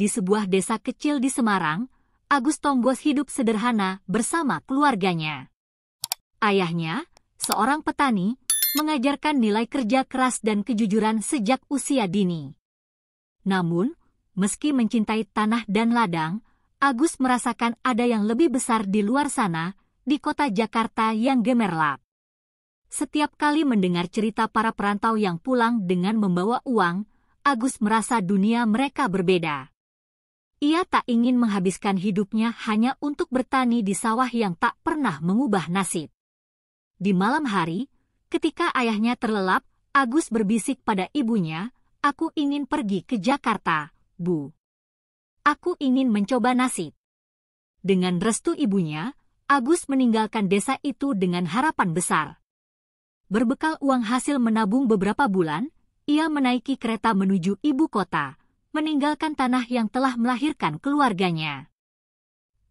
Di sebuah desa kecil di Semarang, Agus Tonggos hidup sederhana bersama keluarganya. Ayahnya, seorang petani, mengajarkan nilai kerja keras dan kejujuran sejak usia dini. Namun, meski mencintai tanah dan ladang, Agus merasakan ada yang lebih besar di luar sana, di kota Jakarta yang gemerlap. Setiap kali mendengar cerita para perantau yang pulang dengan membawa uang, Agus merasa dunia mereka berbeda. Ia tak ingin menghabiskan hidupnya hanya untuk bertani di sawah yang tak pernah mengubah nasib. Di malam hari, ketika ayahnya terlelap, Agus berbisik pada ibunya, "Aku ingin pergi ke Jakarta, Bu. Aku ingin mencoba nasib." Dengan restu ibunya, Agus meninggalkan desa itu dengan harapan besar. Berbekal uang hasil menabung beberapa bulan, ia menaiki kereta menuju ibu kota, meninggalkan tanah yang telah melahirkan keluarganya.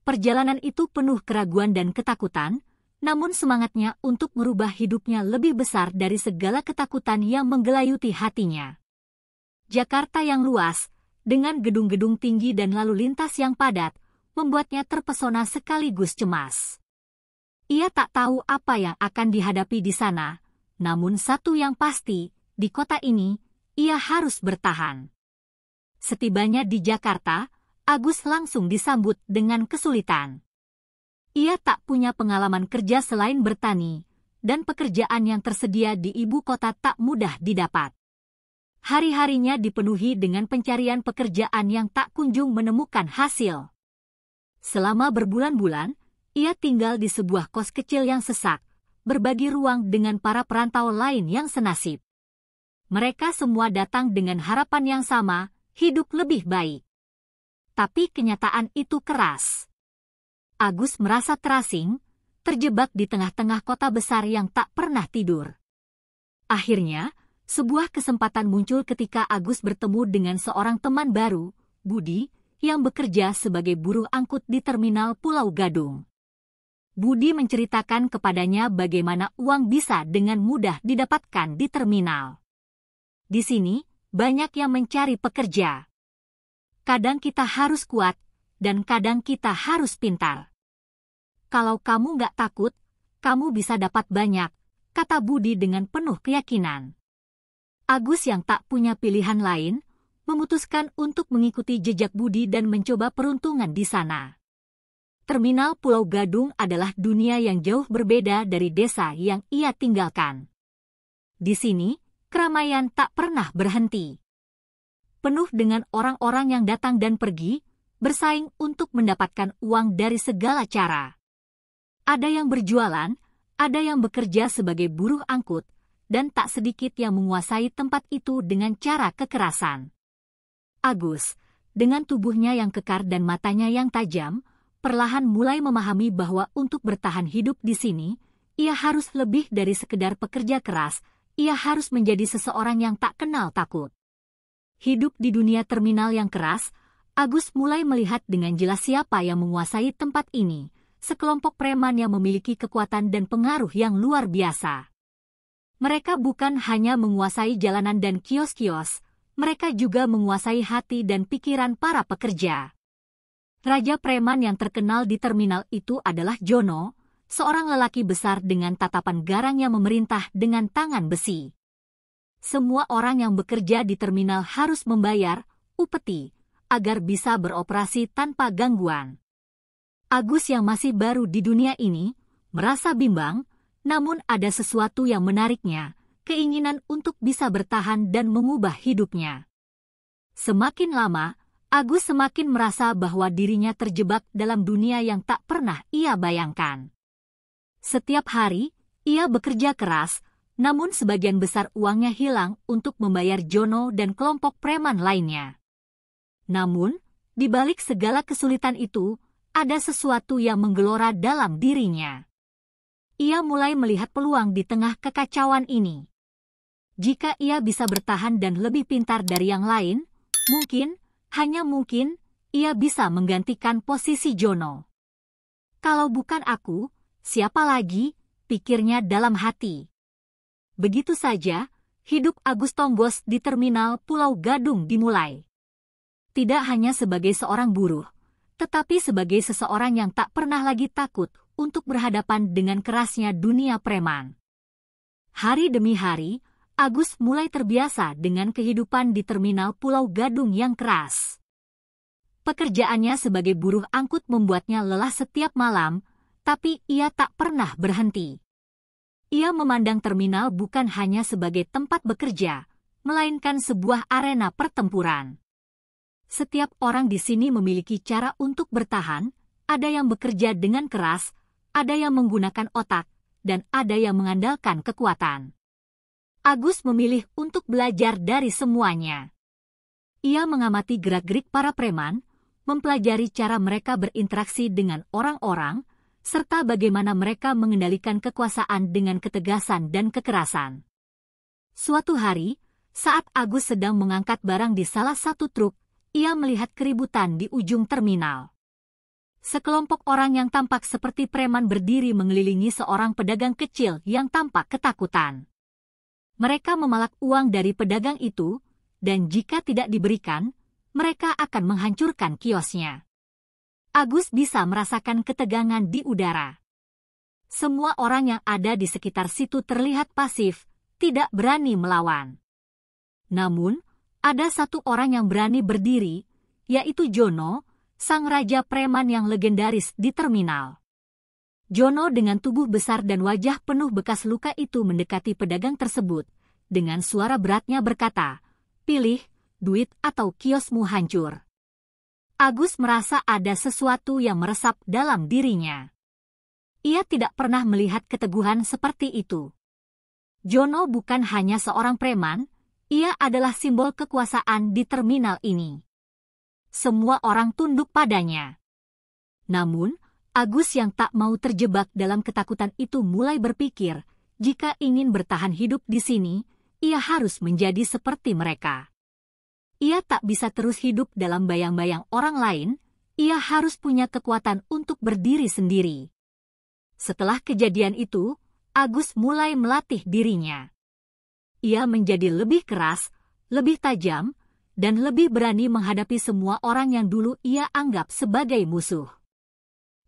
Perjalanan itu penuh keraguan dan ketakutan, namun semangatnya untuk merubah hidupnya lebih besar dari segala ketakutan yang menggelayuti hatinya. Jakarta yang luas, dengan gedung-gedung tinggi dan lalu lintas yang padat, membuatnya terpesona sekaligus cemas. Ia tak tahu apa yang akan dihadapi di sana, namun satu yang pasti, di kota ini, ia harus bertahan. Setibanya di Jakarta, Agus langsung disambut dengan kesulitan. Ia tak punya pengalaman kerja selain bertani, dan pekerjaan yang tersedia di ibu kota tak mudah didapat. Hari-harinya dipenuhi dengan pencarian pekerjaan yang tak kunjung menemukan hasil. Selama berbulan-bulan, ia tinggal di sebuah kos kecil yang sesak, berbagi ruang dengan para perantau lain yang senasib. Mereka semua datang dengan harapan yang sama, hidup lebih baik. Tapi kenyataan itu keras. Agus merasa terasing, terjebak di tengah-tengah kota besar yang tak pernah tidur. Akhirnya, sebuah kesempatan muncul ketika Agus bertemu dengan seorang teman baru, Budi, yang bekerja sebagai buruh angkut di terminal Pulau Gadung. Budi menceritakan kepadanya bagaimana uang bisa dengan mudah didapatkan di terminal. Di sini, banyak yang mencari pekerja. Kadang kita harus kuat, dan kadang kita harus pintar. Kalau kamu nggak takut, kamu bisa dapat banyak, kata Budi dengan penuh keyakinan. Agus yang tak punya pilihan lain, memutuskan untuk mengikuti jejak Budi dan mencoba peruntungan di sana. Terminal Pulau Gadung adalah dunia yang jauh berbeda dari desa yang ia tinggalkan. Di sini, keramaian tak pernah berhenti. Penuh dengan orang-orang yang datang dan pergi, bersaing untuk mendapatkan uang dari segala cara. Ada yang berjualan, ada yang bekerja sebagai buruh angkut, dan tak sedikit yang menguasai tempat itu dengan cara kekerasan. Agus, dengan tubuhnya yang kekar dan matanya yang tajam, perlahan mulai memahami bahwa untuk bertahan hidup di sini, ia harus lebih dari sekedar pekerja keras. Ia harus menjadi seseorang yang tak kenal takut. Hidup di dunia terminal yang keras, Agus mulai melihat dengan jelas siapa yang menguasai tempat ini, sekelompok preman yang memiliki kekuatan dan pengaruh yang luar biasa. Mereka bukan hanya menguasai jalanan dan kios-kios, mereka juga menguasai hati dan pikiran para pekerja. Raja preman yang terkenal di terminal itu adalah Jono, seorang lelaki besar dengan tatapan garang yang memerintah dengan tangan besi. Semua orang yang bekerja di terminal harus membayar upeti agar bisa beroperasi tanpa gangguan. Agus yang masih baru di dunia ini merasa bimbang, namun ada sesuatu yang menariknya, keinginan untuk bisa bertahan dan mengubah hidupnya. Semakin lama, Agus semakin merasa bahwa dirinya terjebak dalam dunia yang tak pernah ia bayangkan. Setiap hari, ia bekerja keras, namun sebagian besar uangnya hilang untuk membayar Jono dan kelompok preman lainnya. Namun, di balik segala kesulitan itu, ada sesuatu yang menggelora dalam dirinya. Ia mulai melihat peluang di tengah kekacauan ini. Jika ia bisa bertahan dan lebih pintar dari yang lain, mungkin, hanya mungkin, ia bisa menggantikan posisi Jono. Kalau bukan aku, siapa lagi, pikirnya dalam hati. Begitu saja, hidup Agus Tonggos di terminal Pulau Gadung dimulai. tidak hanya sebagai seorang buruh, tetapi sebagai seseorang yang tak pernah lagi takut untuk berhadapan dengan kerasnya dunia preman. Hari demi hari, Agus mulai terbiasa dengan kehidupan di terminal Pulau Gadung yang keras. Pekerjaannya sebagai buruh angkut membuatnya lelah setiap malam, tapi ia tak pernah berhenti. Ia memandang terminal bukan hanya sebagai tempat bekerja, melainkan sebuah arena pertempuran. Setiap orang di sini memiliki cara untuk bertahan, ada yang bekerja dengan keras, ada yang menggunakan otak, dan ada yang mengandalkan kekuatan. Agus memilih untuk belajar dari semuanya. Ia mengamati gerak-gerik para preman, mempelajari cara mereka berinteraksi dengan orang-orang, serta bagaimana mereka mengendalikan kekuasaan dengan ketegasan dan kekerasan. Suatu hari, saat Agus sedang mengangkat barang di salah satu truk, ia melihat keributan di ujung terminal. Sekelompok orang yang tampak seperti preman berdiri mengelilingi seorang pedagang kecil yang tampak ketakutan. Mereka memalak uang dari pedagang itu, dan jika tidak diberikan, mereka akan menghancurkan kiosnya. Agus bisa merasakan ketegangan di udara. Semua orang yang ada di sekitar situ terlihat pasif, tidak berani melawan. Namun, ada satu orang yang berani berdiri, yaitu Jono, sang raja preman yang legendaris di terminal. Jono dengan tubuh besar dan wajah penuh bekas luka itu mendekati pedagang tersebut. Dengan suara beratnya berkata, "Pilih, duit atau kiosmu hancur." Agus merasa ada sesuatu yang meresap dalam dirinya. Ia tidak pernah melihat keteguhan seperti itu. Jono bukan hanya seorang preman, ia adalah simbol kekuasaan di terminal ini. Semua orang tunduk padanya. Namun, Agus yang tak mau terjebak dalam ketakutan itu mulai berpikir, jika ingin bertahan hidup di sini, ia harus menjadi seperti mereka. Ia tak bisa terus hidup dalam bayang-bayang orang lain, ia harus punya kekuatan untuk berdiri sendiri. Setelah kejadian itu, Agus mulai melatih dirinya. Ia menjadi lebih keras, lebih tajam, dan lebih berani menghadapi semua orang yang dulu ia anggap sebagai musuh.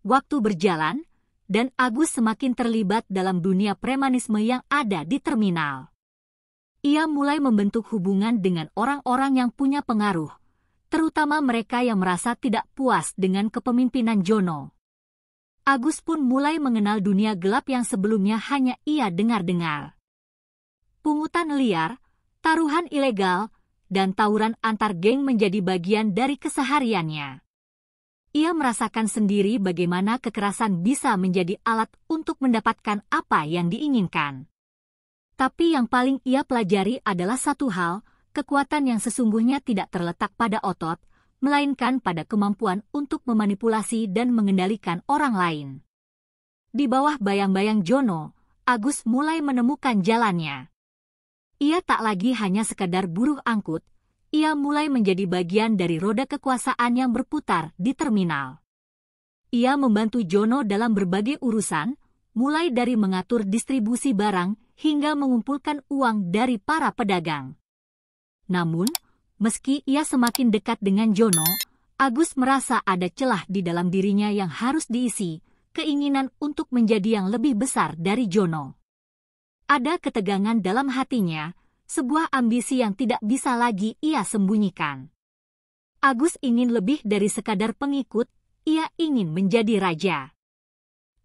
Waktu berjalan, dan Agus semakin terlibat dalam dunia premanisme yang ada di terminal. Ia mulai membentuk hubungan dengan orang-orang yang punya pengaruh, terutama mereka yang merasa tidak puas dengan kepemimpinan Jono. Agus pun mulai mengenal dunia gelap yang sebelumnya hanya ia dengar-dengar. Pungutan liar, taruhan ilegal, dan tawuran antar geng menjadi bagian dari kesehariannya. Ia merasakan sendiri bagaimana kekerasan bisa menjadi alat untuk mendapatkan apa yang diinginkan. Tapi yang paling ia pelajari adalah satu hal, kekuatan yang sesungguhnya tidak terletak pada otot, melainkan pada kemampuan untuk memanipulasi dan mengendalikan orang lain. Di bawah bayang-bayang Jono, Agus mulai menemukan jalannya. Ia tak lagi hanya sekadar buruh angkut, ia mulai menjadi bagian dari roda kekuasaan yang berputar di terminal. Ia membantu Jono dalam berbagai urusan, mulai dari mengatur distribusi barang hingga mengumpulkan uang dari para pedagang. Namun, meski ia semakin dekat dengan Jono, Agus merasa ada celah di dalam dirinya yang harus diisi, keinginan untuk menjadi yang lebih besar dari Jono. Ada ketegangan dalam hatinya, sebuah ambisi yang tidak bisa lagi ia sembunyikan. Agus ingin lebih dari sekadar pengikut, ia ingin menjadi raja.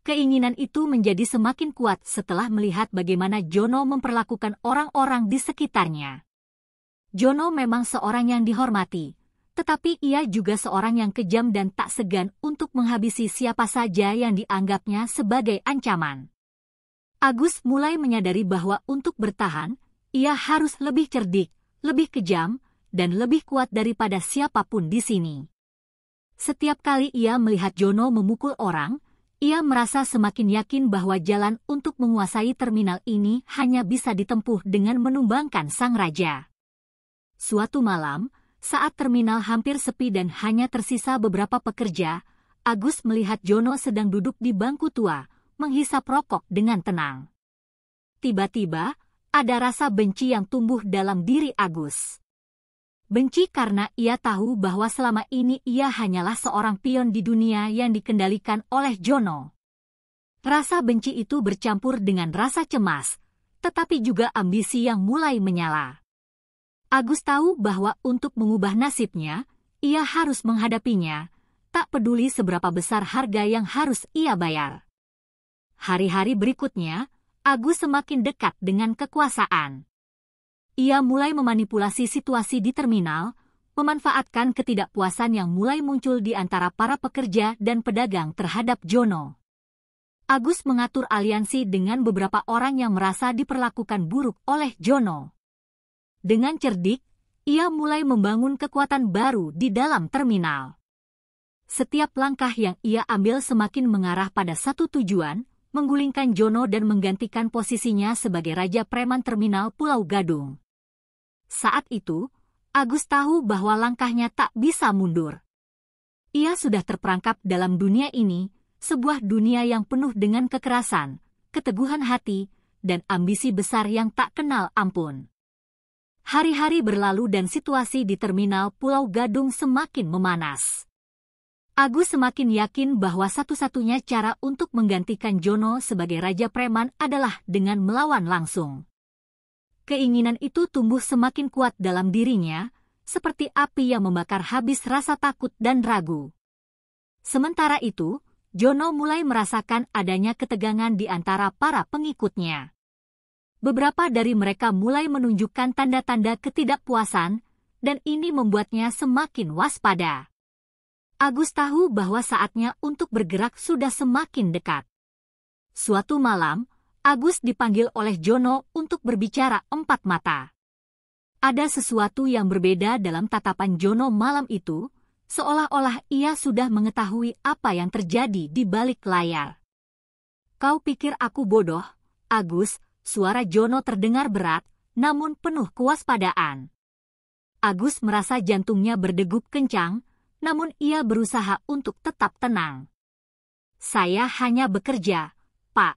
Keinginan itu menjadi semakin kuat setelah melihat bagaimana Jono memperlakukan orang-orang di sekitarnya. Jono memang seorang yang dihormati, tetapi ia juga seorang yang kejam dan tak segan untuk menghabisi siapa saja yang dianggapnya sebagai ancaman. Agus mulai menyadari bahwa untuk bertahan, ia harus lebih cerdik, lebih kejam, dan lebih kuat daripada siapapun di sini. Setiap kali ia melihat Jono memukul orang, ia merasa semakin yakin bahwa jalan untuk menguasai terminal ini hanya bisa ditempuh dengan menumbangkan sang raja. Suatu malam, saat terminal hampir sepi dan hanya tersisa beberapa pekerja, Agus melihat Jono sedang duduk di bangku tua, menghisap rokok dengan tenang. Tiba-tiba, ada rasa benci yang tumbuh dalam diri Agus. Benci karena ia tahu bahwa selama ini ia hanyalah seorang pion di dunia yang dikendalikan oleh Jono. Rasa benci itu bercampur dengan rasa cemas, tetapi juga ambisi yang mulai menyala. Agus tahu bahwa untuk mengubah nasibnya, ia harus menghadapinya, tak peduli seberapa besar harga yang harus ia bayar. Hari-hari berikutnya, Agus semakin dekat dengan kekuasaan. Ia mulai memanipulasi situasi di terminal, memanfaatkan ketidakpuasan yang mulai muncul di antara para pekerja dan pedagang terhadap Jono. Agus mengatur aliansi dengan beberapa orang yang merasa diperlakukan buruk oleh Jono. Dengan cerdik, ia mulai membangun kekuatan baru di dalam terminal. Setiap langkah yang ia ambil semakin mengarah pada satu tujuan, menggulingkan Jono dan menggantikan posisinya sebagai Raja Preman Terminal Pulau Gadung. Saat itu, Agus tahu bahwa langkahnya tak bisa mundur. Ia sudah terperangkap dalam dunia ini, sebuah dunia yang penuh dengan kekerasan, keteguhan hati, dan ambisi besar yang tak kenal ampun. Hari-hari berlalu dan situasi di terminal Pulau Gadung semakin memanas. Agus semakin yakin bahwa satu-satunya cara untuk menggantikan Jono sebagai Raja Preman adalah dengan melawan langsung. Keinginan itu tumbuh semakin kuat dalam dirinya, seperti api yang membakar habis rasa takut dan ragu. Sementara itu, Jono mulai merasakan adanya ketegangan di antara para pengikutnya. Beberapa dari mereka mulai menunjukkan tanda-tanda ketidakpuasan, dan ini membuatnya semakin waspada. Agus tahu bahwa saatnya untuk bergerak sudah semakin dekat. Suatu malam, Agus dipanggil oleh Jono untuk berbicara empat mata. Ada sesuatu yang berbeda dalam tatapan Jono malam itu, seolah-olah ia sudah mengetahui apa yang terjadi di balik layar. "Kau pikir aku bodoh, Agus?" Suara Jono terdengar berat, namun penuh kewaspadaan. Agus merasa jantungnya berdegup kencang, namun ia berusaha untuk tetap tenang. "Saya hanya bekerja, Pak."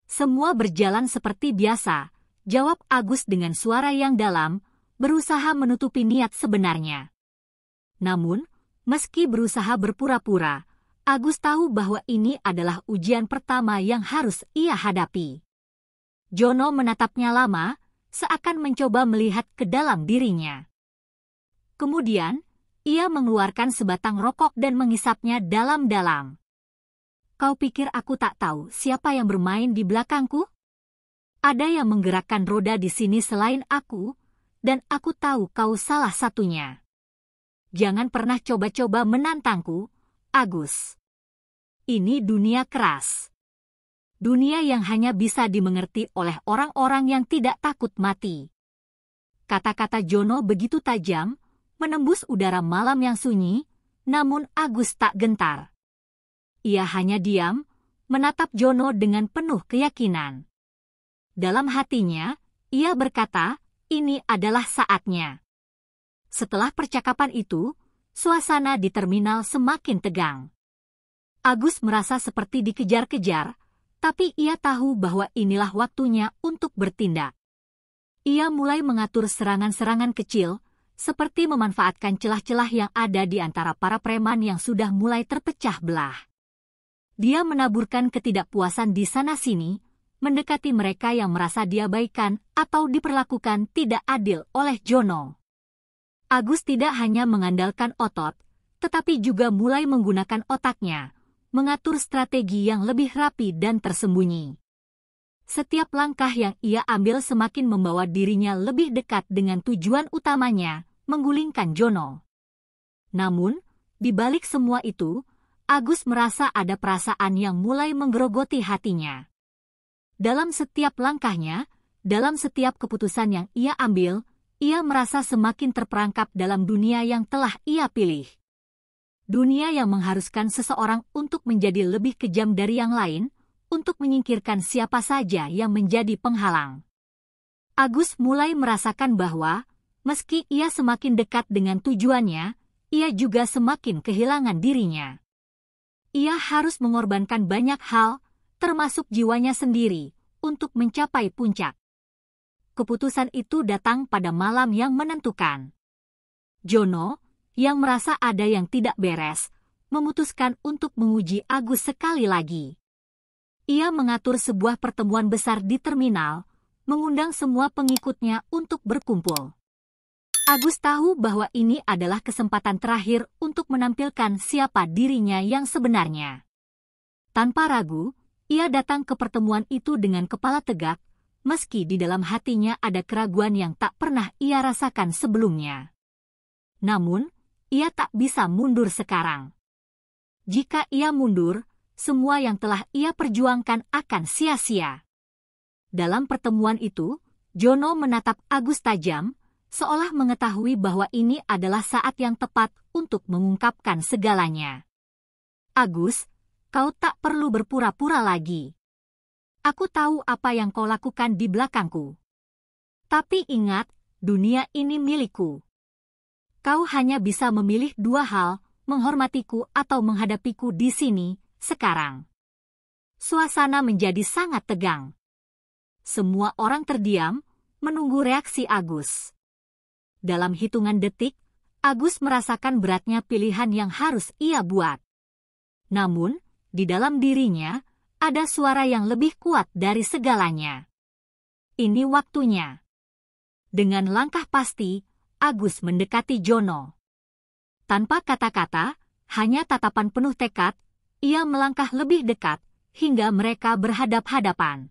"Semua berjalan seperti biasa," jawab Agus dengan suara yang dalam, berusaha menutupi niat sebenarnya. Namun, meski berusaha berpura-pura, Agus tahu bahwa ini adalah ujian pertama yang harus ia hadapi. Jono menatapnya lama, seakan mencoba melihat ke dalam dirinya. Kemudian, ia mengeluarkan sebatang rokok dan menghisapnya dalam-dalam. "Kau pikir aku tak tahu siapa yang bermain di belakangku? Ada yang menggerakkan roda di sini selain aku, dan aku tahu kau salah satunya. Jangan pernah coba-coba menantangku, Agus. Ini dunia keras. Dunia yang hanya bisa dimengerti oleh orang-orang yang tidak takut mati." Kata-kata Jono begitu tajam, menembus udara malam yang sunyi, namun Agus tak gentar. Ia hanya diam, menatap Jono dengan penuh keyakinan. Dalam hatinya, ia berkata, ini adalah saatnya. Setelah percakapan itu, suasana di terminal semakin tegang. Agus merasa seperti dikejar-kejar, tapi ia tahu bahwa inilah waktunya untuk bertindak. Ia mulai mengatur serangan-serangan kecil, seperti memanfaatkan celah-celah yang ada di antara para preman yang sudah mulai terpecah belah. Dia menaburkan ketidakpuasan di sana-sini, mendekati mereka yang merasa diabaikan atau diperlakukan tidak adil oleh Jono. Agus tidak hanya mengandalkan otot, tetapi juga mulai menggunakan otaknya, mengatur strategi yang lebih rapi dan tersembunyi. Setiap langkah yang ia ambil semakin membawa dirinya lebih dekat dengan tujuan utamanya, menggulingkan Jono. Namun, di balik semua itu, Agus merasa ada perasaan yang mulai menggerogoti hatinya. Dalam setiap langkahnya, dalam setiap keputusan yang ia ambil, ia merasa semakin terperangkap dalam dunia yang telah ia pilih. Dunia yang mengharuskan seseorang untuk menjadi lebih kejam dari yang lain, untuk menyingkirkan siapa saja yang menjadi penghalang. Agus mulai merasakan bahwa, meski ia semakin dekat dengan tujuannya, ia juga semakin kehilangan dirinya. Ia harus mengorbankan banyak hal, termasuk jiwanya sendiri, untuk mencapai puncak. Keputusan itu datang pada malam yang menentukan. Jono, yang merasa ada yang tidak beres, memutuskan untuk menguji Agus sekali lagi. Ia mengatur sebuah pertemuan besar di terminal, mengundang semua pengikutnya untuk berkumpul. Agus tahu bahwa ini adalah kesempatan terakhir untuk menampilkan siapa dirinya yang sebenarnya. Tanpa ragu, ia datang ke pertemuan itu dengan kepala tegak, meski di dalam hatinya ada keraguan yang tak pernah ia rasakan sebelumnya. Namun, ia tak bisa mundur sekarang. Jika ia mundur, semua yang telah ia perjuangkan akan sia-sia. Dalam pertemuan itu, Jono menatap Agus tajam, seolah mengetahui bahwa ini adalah saat yang tepat untuk mengungkapkan segalanya. Agus, kau tak perlu berpura-pura lagi. Aku tahu apa yang kau lakukan di belakangku. Tapi ingat, dunia ini milikku. Kau hanya bisa memilih dua hal, menghormatiku atau menghadapiku di sini, sekarang. Suasana menjadi sangat tegang. Semua orang terdiam, menunggu reaksi Agus. Dalam hitungan detik, Agus merasakan beratnya pilihan yang harus ia buat. Namun, di dalam dirinya, ada suara yang lebih kuat dari segalanya. Ini waktunya. Dengan langkah pasti, Agus mendekati Jono. Tanpa kata-kata, hanya tatapan penuh tekad, ia melangkah lebih dekat, hingga mereka berhadap-hadapan.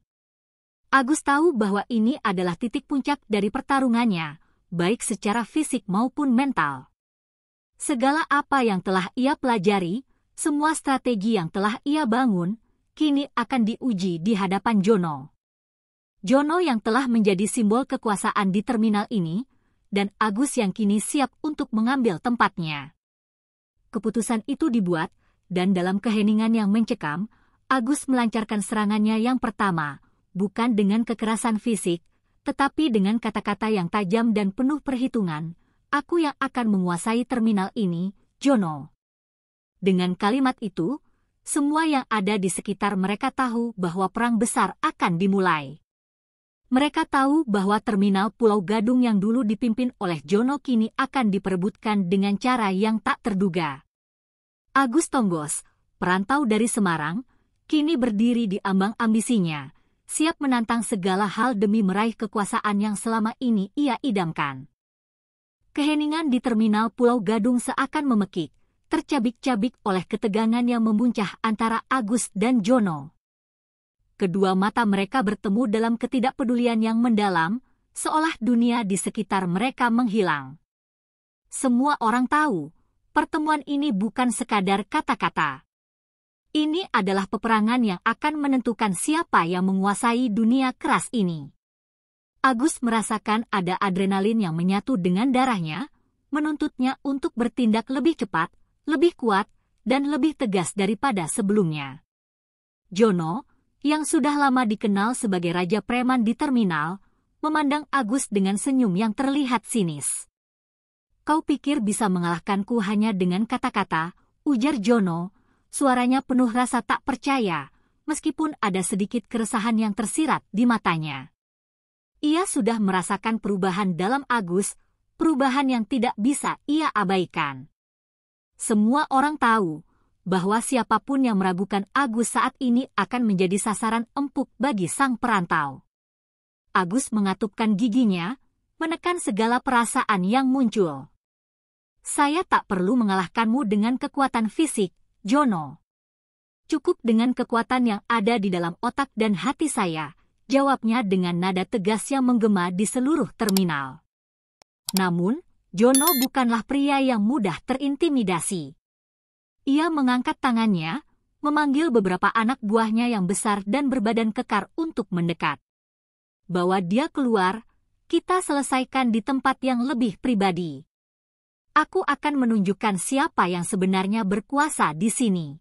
Agus tahu bahwa ini adalah titik puncak dari pertarungannya, baik secara fisik maupun mental. Segala apa yang telah ia pelajari, semua strategi yang telah ia bangun, kini akan diuji di hadapan Jono. Jono yang telah menjadi simbol kekuasaan di terminal ini, dan Agus yang kini siap untuk mengambil tempatnya. Keputusan itu dibuat, dan dalam keheningan yang mencekam, Agus melancarkan serangannya yang pertama, bukan dengan kekerasan fisik, tetapi dengan kata-kata yang tajam dan penuh perhitungan. Aku yang akan menguasai terminal ini, Jono. Dengan kalimat itu, semua yang ada di sekitar mereka tahu bahwa perang besar akan dimulai. Mereka tahu bahwa terminal Pulau Gadung yang dulu dipimpin oleh Jono kini akan diperebutkan dengan cara yang tak terduga. Agus Tonggos, perantau dari Semarang, kini berdiri di ambang ambisinya, siap menantang segala hal demi meraih kekuasaan yang selama ini ia idamkan. Keheningan di terminal Pulau Gadung seakan memekik, tercabik-cabik oleh ketegangan yang memuncah antara Agus dan Jono. Kedua mata mereka bertemu dalam ketidakpedulian yang mendalam, seolah dunia di sekitar mereka menghilang. Semua orang tahu, pertemuan ini bukan sekadar kata-kata. Ini adalah peperangan yang akan menentukan siapa yang menguasai dunia keras ini. Agus merasakan ada adrenalin yang menyatu dengan darahnya, menuntutnya untuk bertindak lebih cepat, lebih kuat, dan lebih tegas daripada sebelumnya. Jono, yang sudah lama dikenal sebagai Raja Preman di terminal, memandang Agus dengan senyum yang terlihat sinis. Kau pikir bisa mengalahkanku hanya dengan kata-kata, ujar Jono, suaranya penuh rasa tak percaya, meskipun ada sedikit keresahan yang tersirat di matanya. Ia sudah merasakan perubahan dalam Agus, perubahan yang tidak bisa ia abaikan. Semua orang tahu bahwa siapapun yang meragukan Agus saat ini akan menjadi sasaran empuk bagi sang perantau. Agus mengatupkan giginya, menekan segala perasaan yang muncul. Saya tak perlu mengalahkanmu dengan kekuatan fisik, Jono. Cukup dengan kekuatan yang ada di dalam otak dan hati saya, jawabnya dengan nada tegas yang menggema di seluruh terminal. Namun, Jono bukanlah pria yang mudah terintimidasi. Ia mengangkat tangannya, memanggil beberapa anak buahnya yang besar dan berbadan kekar untuk mendekat. Bawa dia keluar, kita selesaikan di tempat yang lebih pribadi. Aku akan menunjukkan siapa yang sebenarnya berkuasa di sini.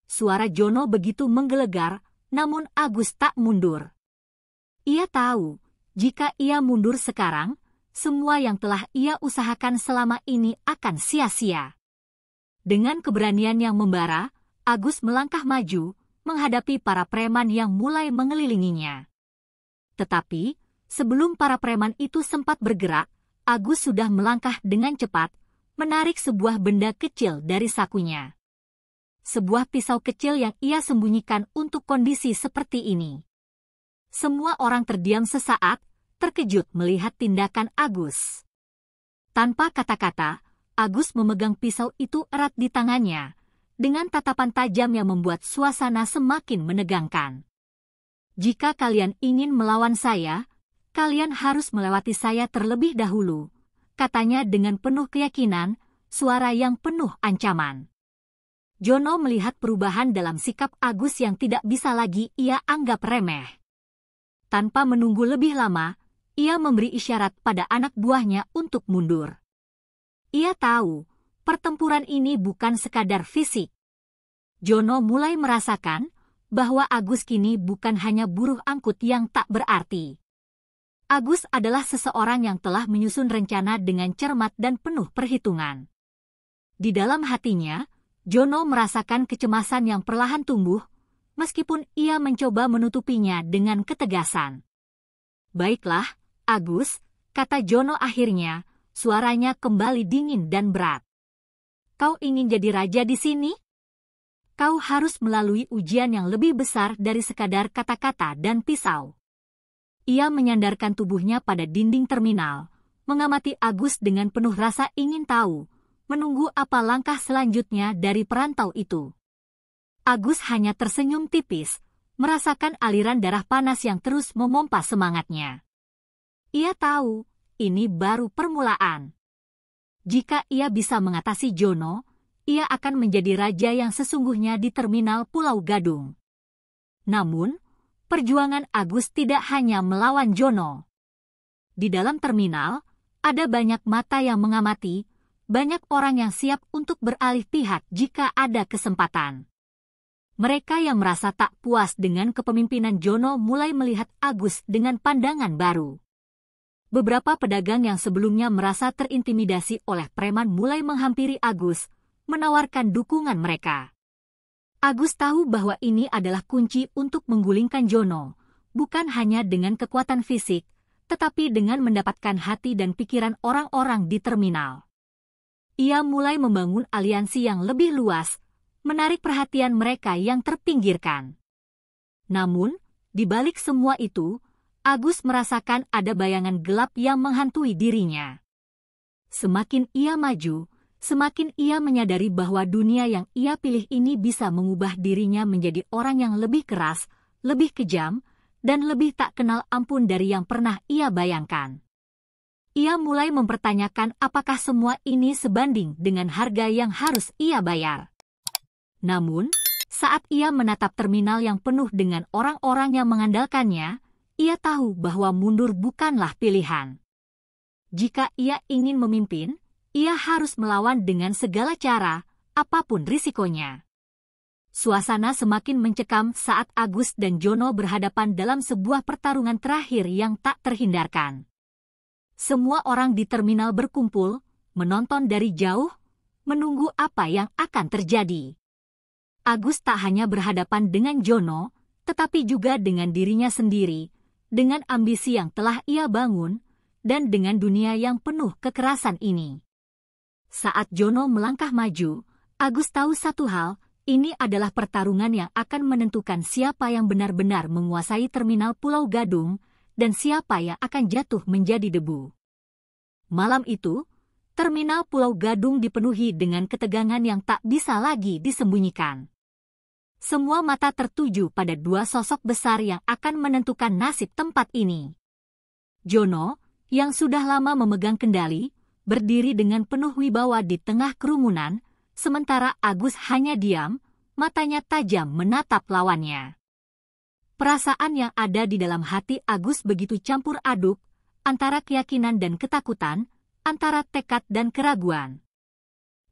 Suara Jono begitu menggelegar, namun Agus tak mundur. Ia tahu, jika ia mundur sekarang, semua yang telah ia usahakan selama ini akan sia-sia. Dengan keberanian yang membara, Agus melangkah maju, menghadapi para preman yang mulai mengelilinginya. Tetapi, sebelum para preman itu sempat bergerak, Agus sudah melangkah dengan cepat, menarik sebuah benda kecil dari sakunya. Sebuah pisau kecil yang ia sembunyikan untuk kondisi seperti ini. Semua orang terdiam sesaat, terkejut melihat tindakan Agus. Tanpa kata-kata, Agus memegang pisau itu erat di tangannya, dengan tatapan tajam yang membuat suasana semakin menegangkan. Jika kalian ingin melawan saya, kalian harus melewati saya terlebih dahulu, katanya dengan penuh keyakinan, suara yang penuh ancaman. Jono melihat perubahan dalam sikap Agus yang tidak bisa lagi ia anggap remeh. Tanpa menunggu lebih lama, ia memberi isyarat pada anak buahnya untuk mundur. Ia tahu, pertempuran ini bukan sekadar fisik. Jono mulai merasakan bahwa Agus kini bukan hanya buruh angkut yang tak berarti. Agus adalah seseorang yang telah menyusun rencana dengan cermat dan penuh perhitungan. Di dalam hatinya, Jono merasakan kecemasan yang perlahan tumbuh, meskipun ia mencoba menutupinya dengan ketegasan. "Baiklah, Agus," kata Jono akhirnya, suaranya kembali dingin dan berat. "Kau ingin jadi raja di sini? Kau harus melalui ujian yang lebih besar dari sekadar kata-kata dan pisau." Ia menyandarkan tubuhnya pada dinding terminal, mengamati Agus dengan penuh rasa ingin tahu, menunggu apa langkah selanjutnya dari perantau itu. Agus hanya tersenyum tipis, merasakan aliran darah panas yang terus memompa semangatnya. Ia tahu, ini baru permulaan. Jika ia bisa mengatasi Jono, ia akan menjadi raja yang sesungguhnya di terminal Pulau Gadung. Namun, perjuangan Agus tidak hanya melawan Jono. Di dalam terminal, ada banyak mata yang mengamati, banyak orang yang siap untuk beralih pihak jika ada kesempatan. Mereka yang merasa tak puas dengan kepemimpinan Jono mulai melihat Agus dengan pandangan baru. Beberapa pedagang yang sebelumnya merasa terintimidasi oleh preman mulai menghampiri Agus, menawarkan dukungan mereka. Agus tahu bahwa ini adalah kunci untuk menggulingkan Jono, bukan hanya dengan kekuatan fisik, tetapi dengan mendapatkan hati dan pikiran orang-orang di terminal. Ia mulai membangun aliansi yang lebih luas, menarik perhatian mereka yang terpinggirkan. Namun, di balik semua itu, Agus merasakan ada bayangan gelap yang menghantui dirinya. Semakin ia maju, semakin ia menyadari bahwa dunia yang ia pilih ini bisa mengubah dirinya menjadi orang yang lebih keras, lebih kejam, dan lebih tak kenal ampun dari yang pernah ia bayangkan. Ia mulai mempertanyakan apakah semua ini sebanding dengan harga yang harus ia bayar. Namun, saat ia menatap terminal yang penuh dengan orang-orang yang mengandalkannya, ia tahu bahwa mundur bukanlah pilihan. Jika ia ingin memimpin, ia harus melawan dengan segala cara, apapun risikonya. Suasana semakin mencekam saat Agus dan Jono berhadapan dalam sebuah pertarungan terakhir yang tak terhindarkan. Semua orang di terminal berkumpul, menonton dari jauh, menunggu apa yang akan terjadi. Agus tak hanya berhadapan dengan Jono, tetapi juga dengan dirinya sendiri, dengan ambisi yang telah ia bangun, dan dengan dunia yang penuh kekerasan ini. Saat Jono melangkah maju, Agus tahu satu hal, ini adalah pertarungan yang akan menentukan siapa yang benar-benar menguasai terminal Pulau Gadung, dan siapa yang akan jatuh menjadi debu. Malam itu, terminal Pulau Gadung dipenuhi dengan ketegangan yang tak bisa lagi disembunyikan. Semua mata tertuju pada dua sosok besar yang akan menentukan nasib tempat ini. Jono, yang sudah lama memegang kendali, berdiri dengan penuh wibawa di tengah kerumunan, sementara Agus hanya diam, matanya tajam menatap lawannya. Perasaan yang ada di dalam hati Agus begitu campur aduk, antara keyakinan dan ketakutan, antara tekad dan keraguan.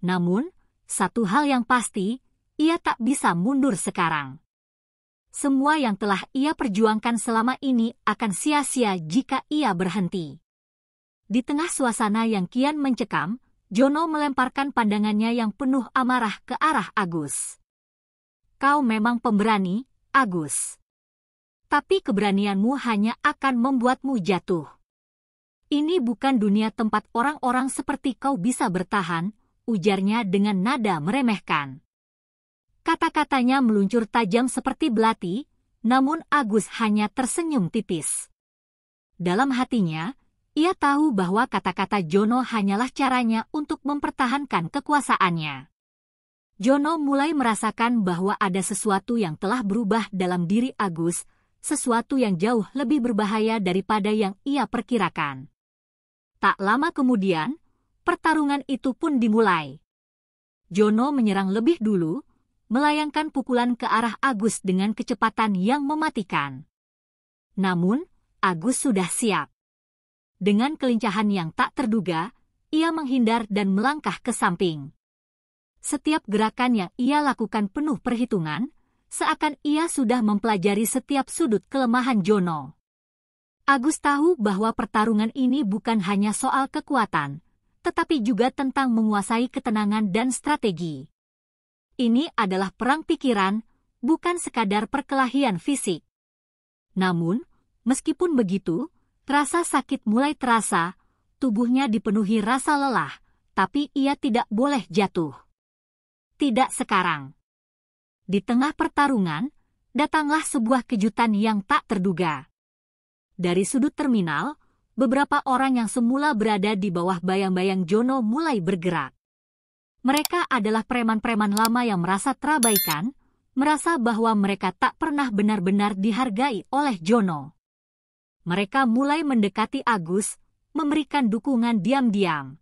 Namun, satu hal yang pasti, ia tak bisa mundur sekarang. Semua yang telah ia perjuangkan selama ini akan sia-sia jika ia berhenti. Di tengah suasana yang kian mencekam, Jono melemparkan pandangannya yang penuh amarah ke arah Agus. "Kau memang pemberani, Agus. Tapi keberanianmu hanya akan membuatmu jatuh." Ini bukan dunia tempat orang-orang seperti kau bisa bertahan, ujarnya dengan nada meremehkan. Kata-katanya meluncur tajam seperti belati, namun Agus hanya tersenyum tipis. Dalam hatinya, ia tahu bahwa kata-kata Jono hanyalah caranya untuk mempertahankan kekuasaannya. Jono mulai merasakan bahwa ada sesuatu yang telah berubah dalam diri Agus, sesuatu yang jauh lebih berbahaya daripada yang ia perkirakan. Tak lama kemudian, pertarungan itu pun dimulai. Jono menyerang lebih dulu, melayangkan pukulan ke arah Agus dengan kecepatan yang mematikan. Namun, Agus sudah siap. Dengan kelincahan yang tak terduga, ia menghindar dan melangkah ke samping. Setiap gerakan yang ia lakukan penuh perhitungan, seakan ia sudah mempelajari setiap sudut kelemahan Jono. Agus tahu bahwa pertarungan ini bukan hanya soal kekuatan, tetapi juga tentang menguasai ketenangan dan strategi. Ini adalah perang pikiran, bukan sekadar perkelahian fisik. Namun, meskipun begitu, rasa sakit mulai terasa, tubuhnya dipenuhi rasa lelah, tapi ia tidak boleh jatuh. Tidak sekarang. Di tengah pertarungan, datanglah sebuah kejutan yang tak terduga. Dari sudut terminal, beberapa orang yang semula berada di bawah bayang-bayang Jono mulai bergerak. Mereka adalah preman-preman lama yang merasa terabaikan, merasa bahwa mereka tak pernah benar-benar dihargai oleh Jono. Mereka mulai mendekati Agus, memberikan dukungan diam-diam.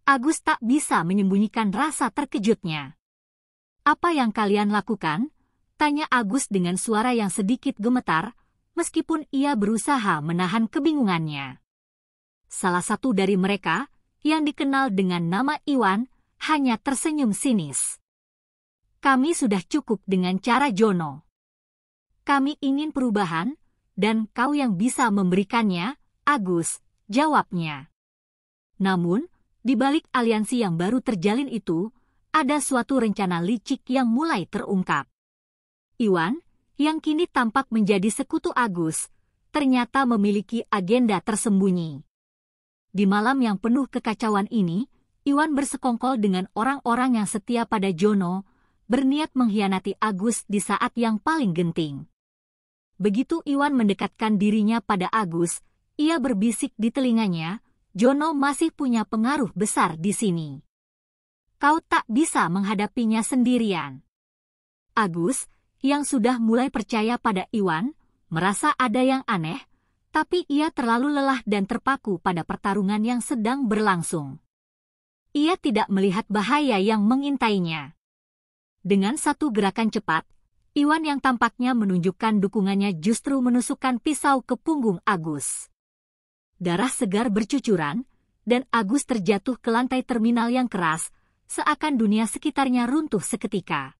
Agus tak bisa menyembunyikan rasa terkejutnya. "Apa yang kalian lakukan?" tanya Agus dengan suara yang sedikit gemetar, meskipun ia berusaha menahan kebingungannya. Salah satu dari mereka, yang dikenal dengan nama Iwan, hanya tersenyum sinis. "Kami sudah cukup dengan cara Jono. Kami ingin perubahan, dan kau yang bisa memberikannya, Agus," jawabnya. Namun, di balik aliansi yang baru terjalin itu, ada suatu rencana licik yang mulai terungkap. Iwan, yang kini tampak menjadi sekutu Agus, ternyata memiliki agenda tersembunyi. Di malam yang penuh kekacauan ini, Iwan bersekongkol dengan orang-orang yang setia pada Jono, berniat mengkhianati Agus di saat yang paling genting. Begitu Iwan mendekatkan dirinya pada Agus, ia berbisik di telinganya, "Jono masih punya pengaruh besar di sini. Kau tak bisa menghadapinya sendirian." Agus, yang sudah mulai percaya pada Iwan, merasa ada yang aneh, tapi ia terlalu lelah dan terpaku pada pertarungan yang sedang berlangsung. Ia tidak melihat bahaya yang mengintainya. Dengan satu gerakan cepat, Iwan yang tampaknya menunjukkan dukungannya justru menusukkan pisau ke punggung Agus. Darah segar bercucuran, dan Agus terjatuh ke lantai terminal yang keras, seakan dunia sekitarnya runtuh seketika.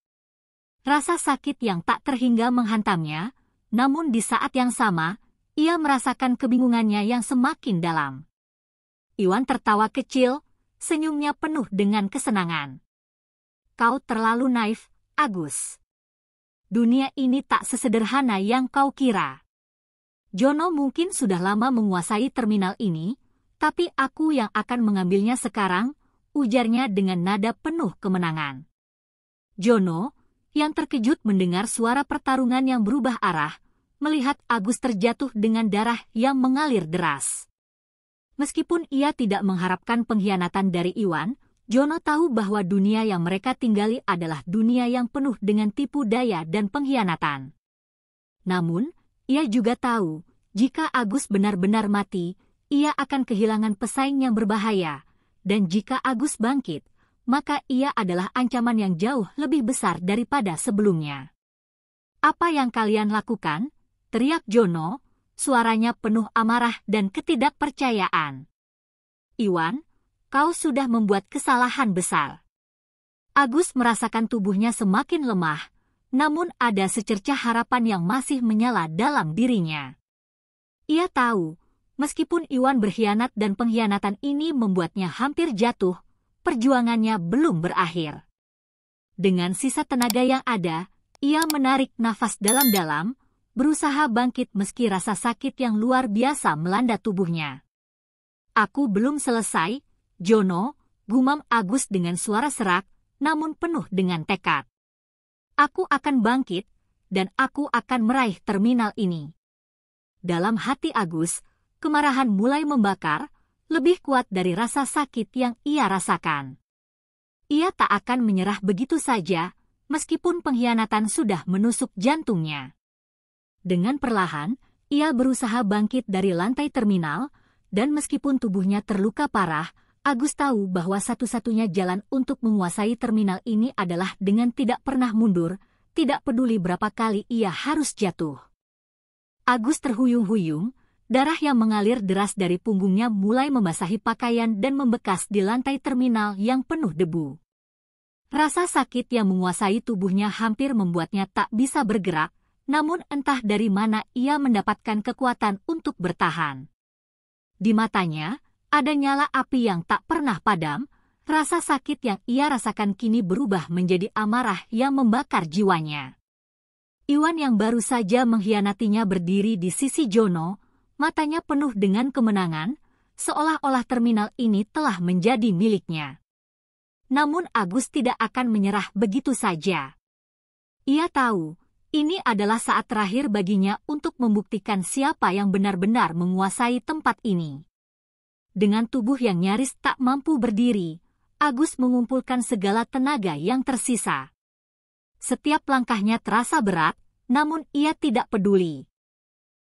Rasa sakit yang tak terhingga menghantamnya, namun di saat yang sama, ia merasakan kebingungannya yang semakin dalam. Iwan tertawa kecil, senyumnya penuh dengan kesenangan. "Kau terlalu naif, Agus. Dunia ini tak sesederhana yang kau kira. Jono mungkin sudah lama menguasai terminal ini, tapi aku yang akan mengambilnya sekarang," ujarnya dengan nada penuh kemenangan. Jono, yang terkejut mendengar suara pertarungan yang berubah arah, melihat Agus terjatuh dengan darah yang mengalir deras. Meskipun ia tidak mengharapkan pengkhianatan dari Iwan, Jono tahu bahwa dunia yang mereka tinggali adalah dunia yang penuh dengan tipu daya dan pengkhianatan. Namun, ia juga tahu, jika Agus benar-benar mati, ia akan kehilangan pesaing yang berbahaya, dan jika Agus bangkit, maka ia adalah ancaman yang jauh lebih besar daripada sebelumnya. "Apa yang kalian lakukan?" teriak Jono, suaranya penuh amarah dan ketidakpercayaan. "Iwan, kau sudah membuat kesalahan besar." Agus merasakan tubuhnya semakin lemah, namun ada secercah harapan yang masih menyala dalam dirinya. Ia tahu, meskipun Iwan berkhianat dan pengkhianatan ini membuatnya hampir jatuh, perjuangannya belum berakhir. Dengan sisa tenaga yang ada, ia menarik nafas dalam-dalam, berusaha bangkit meski rasa sakit yang luar biasa melanda tubuhnya. Aku belum selesai, Jono, gumam Agus dengan suara serak, namun penuh dengan tekad. Aku akan bangkit, dan aku akan meraih terminal ini. Dalam hati Agus, kemarahan mulai membakar, lebih kuat dari rasa sakit yang ia rasakan. Ia tak akan menyerah begitu saja, meskipun pengkhianatan sudah menusuk jantungnya. Dengan perlahan, ia berusaha bangkit dari lantai terminal, dan meskipun tubuhnya terluka parah, Agus tahu bahwa satu-satunya jalan untuk menguasai terminal ini adalah dengan tidak pernah mundur, tidak peduli berapa kali ia harus jatuh. Agus terhuyung-huyung, darah yang mengalir deras dari punggungnya mulai membasahi pakaian dan membekas di lantai terminal yang penuh debu. Rasa sakit yang menguasai tubuhnya hampir membuatnya tak bisa bergerak, namun entah dari mana ia mendapatkan kekuatan untuk bertahan. Di matanya, ada nyala api yang tak pernah padam, rasa sakit yang ia rasakan kini berubah menjadi amarah yang membakar jiwanya. Iwan yang baru saja mengkhianatinya berdiri di sisi Jono, matanya penuh dengan kemenangan, seolah-olah terminal ini telah menjadi miliknya. Namun Agus tidak akan menyerah begitu saja. Ia tahu, ini adalah saat terakhir baginya untuk membuktikan siapa yang benar-benar menguasai tempat ini. Dengan tubuh yang nyaris tak mampu berdiri, Agus mengumpulkan segala tenaga yang tersisa. Setiap langkahnya terasa berat, namun ia tidak peduli.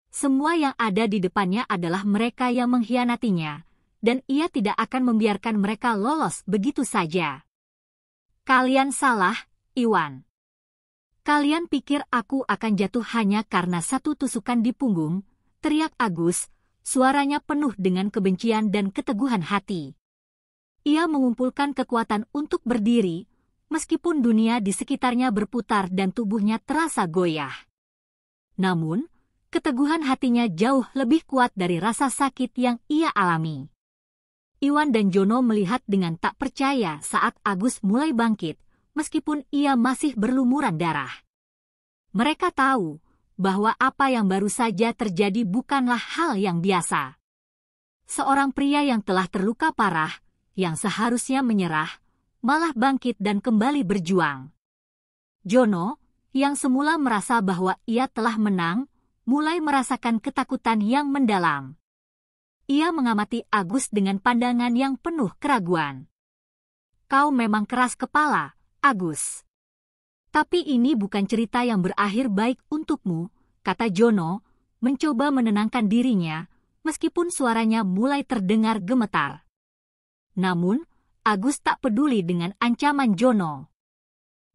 Semua yang ada di depannya adalah mereka yang mengkhianatinya, dan ia tidak akan membiarkan mereka lolos begitu saja. Kalian salah, Iwan. Kalian pikir aku akan jatuh hanya karena satu tusukan di punggung, teriak Agus, suaranya penuh dengan kebencian dan keteguhan hati. Ia mengumpulkan kekuatan untuk berdiri, meskipun dunia di sekitarnya berputar dan tubuhnya terasa goyah. Namun, keteguhan hatinya jauh lebih kuat dari rasa sakit yang ia alami. Iwan dan Jono melihat dengan tak percaya saat Agus mulai bangkit, meskipun ia masih berlumuran darah. Mereka tahu bahwa apa yang baru saja terjadi bukanlah hal yang biasa. Seorang pria yang telah terluka parah, yang seharusnya menyerah, malah bangkit dan kembali berjuang. Jono, yang semula merasa bahwa ia telah menang, mulai merasakan ketakutan yang mendalam. Ia mengamati Agus dengan pandangan yang penuh keraguan. Kau memang keras kepala, Agus. Tapi ini bukan cerita yang berakhir baik untukmu, kata Jono, mencoba menenangkan dirinya, meskipun suaranya mulai terdengar gemetar. Namun, Agus tak peduli dengan ancaman Jono.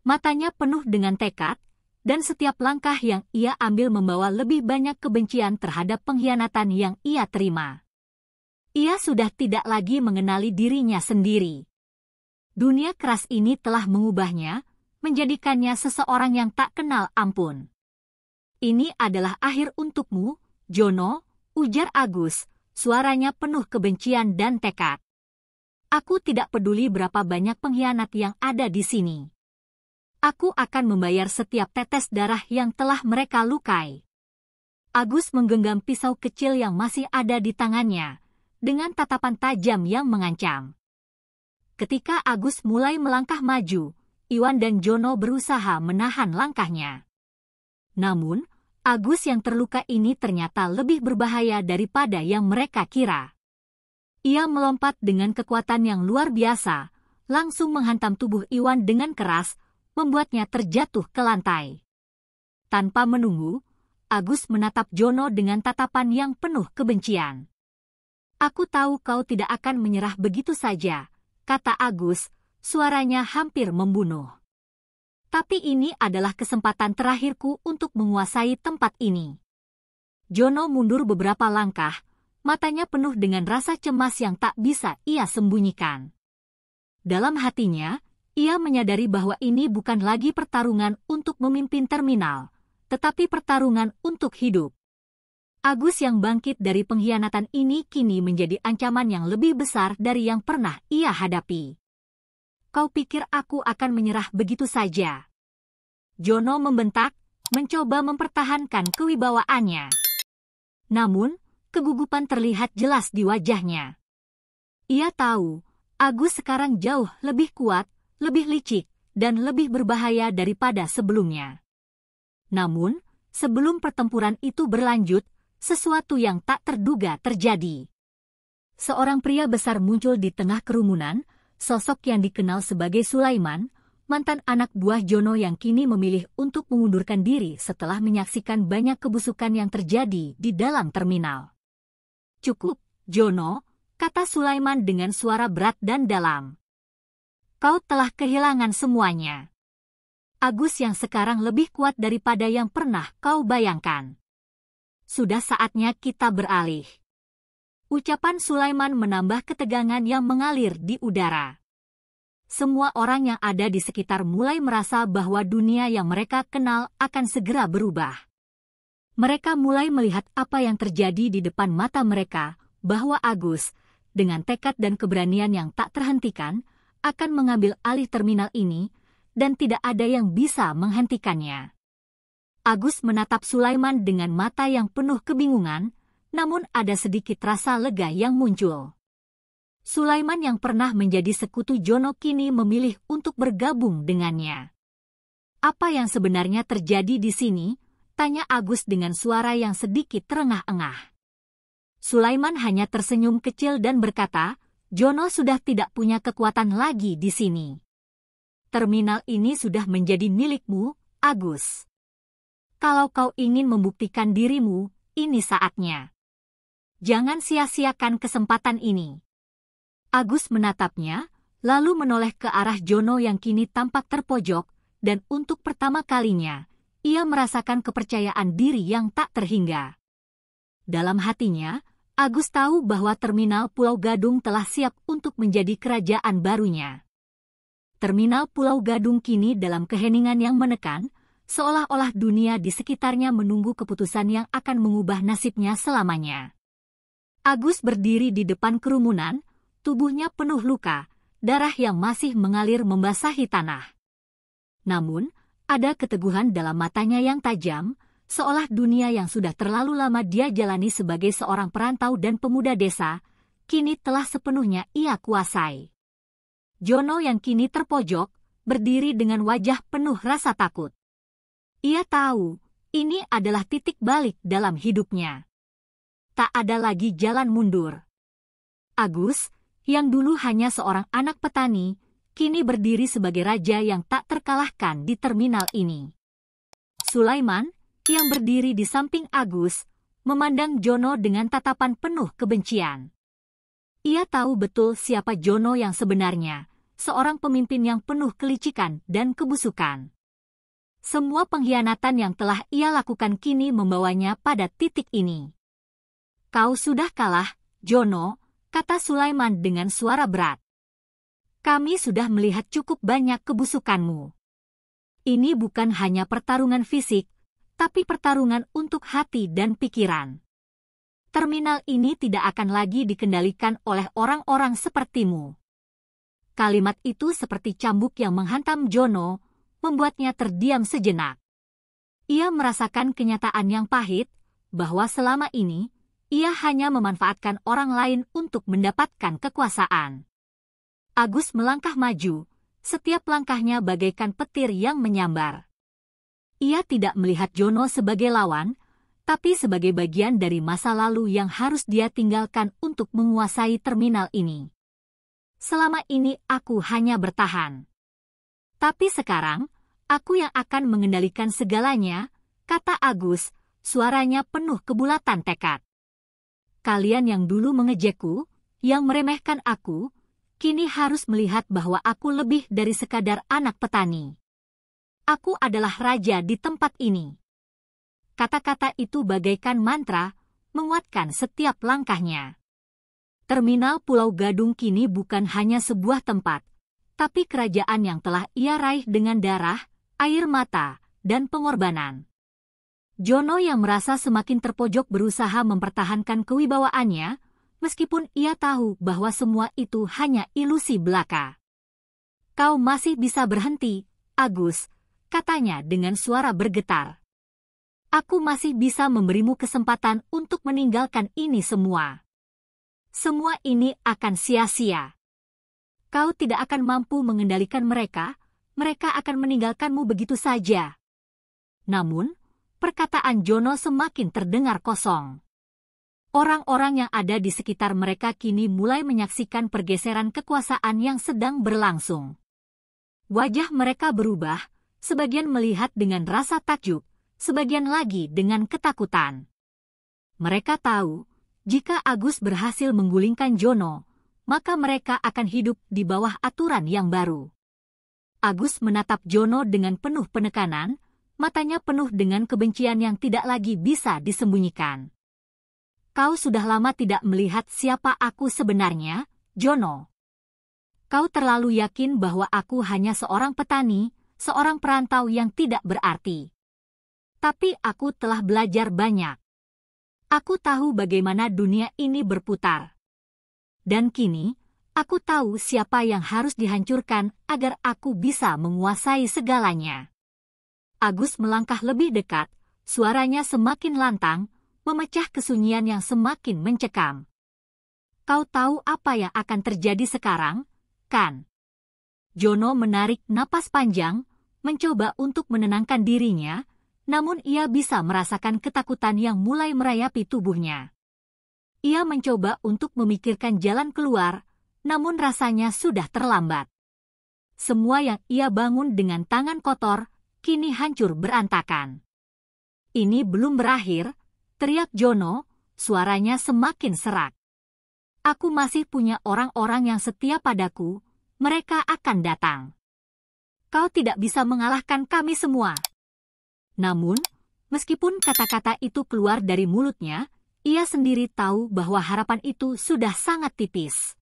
Matanya penuh dengan tekad, dan setiap langkah yang ia ambil membawa lebih banyak kebencian terhadap pengkhianatan yang ia terima. Ia sudah tidak lagi mengenali dirinya sendiri. Dunia keras ini telah mengubahnya, menjadikannya seseorang yang tak kenal ampun. Ini adalah akhir untukmu, Jono, ujar Agus, suaranya penuh kebencian dan tekad. Aku tidak peduli berapa banyak pengkhianat yang ada di sini. Aku akan membayar setiap tetes darah yang telah mereka lukai. Agus menggenggam pisau kecil yang masih ada di tangannya, dengan tatapan tajam yang mengancam. Ketika Agus mulai melangkah maju, Iwan dan Jono berusaha menahan langkahnya. Namun, Agus yang terluka ini ternyata lebih berbahaya daripada yang mereka kira. Ia melompat dengan kekuatan yang luar biasa, langsung menghantam tubuh Iwan dengan keras, membuatnya terjatuh ke lantai. Tanpa menunggu, Agus menatap Jono dengan tatapan yang penuh kebencian. Aku tahu kau tidak akan menyerah begitu saja, kata Agus, suaranya hampir membunuh. Tapi ini adalah kesempatan terakhirku untuk menguasai tempat ini. Jono mundur beberapa langkah, matanya penuh dengan rasa cemas yang tak bisa ia sembunyikan. Dalam hatinya, ia menyadari bahwa ini bukan lagi pertarungan untuk memimpin terminal, tetapi pertarungan untuk hidup. Agus yang bangkit dari pengkhianatan ini kini menjadi ancaman yang lebih besar dari yang pernah ia hadapi. Kau pikir aku akan menyerah begitu saja? Jono membentak, mencoba mempertahankan kewibawaannya. Namun, kegugupan terlihat jelas di wajahnya. Ia tahu, Agus sekarang jauh lebih kuat, lebih licik, dan lebih berbahaya daripada sebelumnya. Namun, sebelum pertempuran itu berlanjut, sesuatu yang tak terduga terjadi. Seorang pria besar muncul di tengah kerumunan, sosok yang dikenal sebagai Sulaiman, mantan anak buah Jono yang kini memilih untuk mengundurkan diri setelah menyaksikan banyak kebusukan yang terjadi di dalam terminal. "Cukup, Jono," kata Sulaiman dengan suara berat dan dalam. "Kau telah kehilangan semuanya. Agus yang sekarang lebih kuat daripada yang pernah kau bayangkan. Sudah saatnya kita beralih." Ucapan Sulaiman menambah ketegangan yang mengalir di udara. Semua orang yang ada di sekitar mulai merasa bahwa dunia yang mereka kenal akan segera berubah. Mereka mulai melihat apa yang terjadi di depan mata mereka, bahwa Agus, dengan tekad dan keberanian yang tak terhentikan, akan mengambil alih terminal ini, dan tidak ada yang bisa menghentikannya. Agus menatap Sulaiman dengan mata yang penuh kebingungan, namun ada sedikit rasa lega yang muncul. Sulaiman yang pernah menjadi sekutu Jono kini memilih untuk bergabung dengannya. "Apa yang sebenarnya terjadi di sini?" tanya Agus dengan suara yang sedikit terengah-engah. Sulaiman hanya tersenyum kecil dan berkata, "Jono sudah tidak punya kekuatan lagi di sini. Terminal ini sudah menjadi milikmu, Agus. Kalau kau ingin membuktikan dirimu, ini saatnya. Jangan sia-siakan kesempatan ini." Agus menatapnya, lalu menoleh ke arah Jono yang kini tampak terpojok, dan untuk pertama kalinya, ia merasakan kepercayaan diri yang tak terhingga. Dalam hatinya, Agus tahu bahwa terminal Pulau Gadung telah siap untuk menjadi kerajaan barunya. Terminal Pulau Gadung kini dalam keheningan yang menekan, seolah-olah dunia di sekitarnya menunggu keputusan yang akan mengubah nasibnya selamanya. Agus berdiri di depan kerumunan, tubuhnya penuh luka, darah yang masih mengalir membasahi tanah. Namun, ada keteguhan dalam matanya yang tajam, seolah dunia yang sudah terlalu lama dia jalani sebagai seorang perantau dan pemuda desa, kini telah sepenuhnya ia kuasai. Jono yang kini terpojok, berdiri dengan wajah penuh rasa takut. Ia tahu, ini adalah titik balik dalam hidupnya. Tak ada lagi jalan mundur. Agus, yang dulu hanya seorang anak petani, kini berdiri sebagai raja yang tak terkalahkan di terminal ini. Sulaiman, yang berdiri di samping Agus, memandang Jono dengan tatapan penuh kebencian. Ia tahu betul siapa Jono yang sebenarnya, seorang pemimpin yang penuh kelicikan dan kebusukan. Semua pengkhianatan yang telah ia lakukan kini membawanya pada titik ini. "Kau sudah kalah, Jono," kata Sulaiman dengan suara berat. "Kami sudah melihat cukup banyak kebusukanmu. Ini bukan hanya pertarungan fisik, tapi pertarungan untuk hati dan pikiran. Terminal ini tidak akan lagi dikendalikan oleh orang-orang sepertimu." Kalimat itu seperti cambuk yang menghantam Jono, membuatnya terdiam sejenak. Ia merasakan kenyataan yang pahit, bahwa selama ini, ia hanya memanfaatkan orang lain untuk mendapatkan kekuasaan. Agus melangkah maju, setiap langkahnya bagaikan petir yang menyambar. Ia tidak melihat Jono sebagai lawan, tapi sebagai bagian dari masa lalu yang harus dia tinggalkan untuk menguasai terminal ini. "Selama ini aku hanya bertahan. Tapi sekarang, aku yang akan mengendalikan segalanya," kata Agus, suaranya penuh kebulatan tekad. "Kalian yang dulu mengejekku, yang meremehkan aku, kini harus melihat bahwa aku lebih dari sekadar anak petani. Aku adalah raja di tempat ini." Kata-kata itu bagaikan mantra, menguatkan setiap langkahnya. Terminal Pulau Gadung kini bukan hanya sebuah tempat, tapi kerajaan yang telah ia raih dengan darah, air mata, dan pengorbanan. Jono yang merasa semakin terpojok berusaha mempertahankan kewibawaannya, meskipun ia tahu bahwa semua itu hanya ilusi belaka. "Kau masih bisa berhenti, Agus," katanya dengan suara bergetar. "Aku masih bisa memberimu kesempatan untuk meninggalkan ini semua. Semua ini akan sia-sia. Kau tidak akan mampu mengendalikan mereka, mereka akan meninggalkanmu begitu saja. Namun, perkataan Jono semakin terdengar kosong. Orang-orang yang ada di sekitar mereka kini mulai menyaksikan pergeseran kekuasaan yang sedang berlangsung. Wajah mereka berubah, sebagian melihat dengan rasa takjub, sebagian lagi dengan ketakutan. Mereka tahu, jika Agus berhasil menggulingkan Jono, maka mereka akan hidup di bawah aturan yang baru. Agus menatap Jono dengan penuh penekanan, matanya penuh dengan kebencian yang tidak lagi bisa disembunyikan. Kau sudah lama tidak melihat siapa aku sebenarnya, Jono. Kau terlalu yakin bahwa aku hanya seorang petani, seorang perantau yang tidak berarti. Tapi aku telah belajar banyak. Aku tahu bagaimana dunia ini berputar. Dan kini, aku tahu siapa yang harus dihancurkan agar aku bisa menguasai segalanya. Agus melangkah lebih dekat, suaranya semakin lantang, memecah kesunyian yang semakin mencekam. Kau tahu apa yang akan terjadi sekarang, kan? Jono menarik napas panjang, mencoba untuk menenangkan dirinya, namun ia bisa merasakan ketakutan yang mulai merayapi tubuhnya. Ia mencoba untuk memikirkan jalan keluar, namun rasanya sudah terlambat. Semua yang ia bangun dengan tangan kotor, kini hancur berantakan. Ini belum berakhir, teriak Jono, suaranya semakin serak. Aku masih punya orang-orang yang setia padaku, mereka akan datang. Kau tidak bisa mengalahkan kami semua. Namun, meskipun kata-kata itu keluar dari mulutnya, ia sendiri tahu bahwa harapan itu sudah sangat tipis.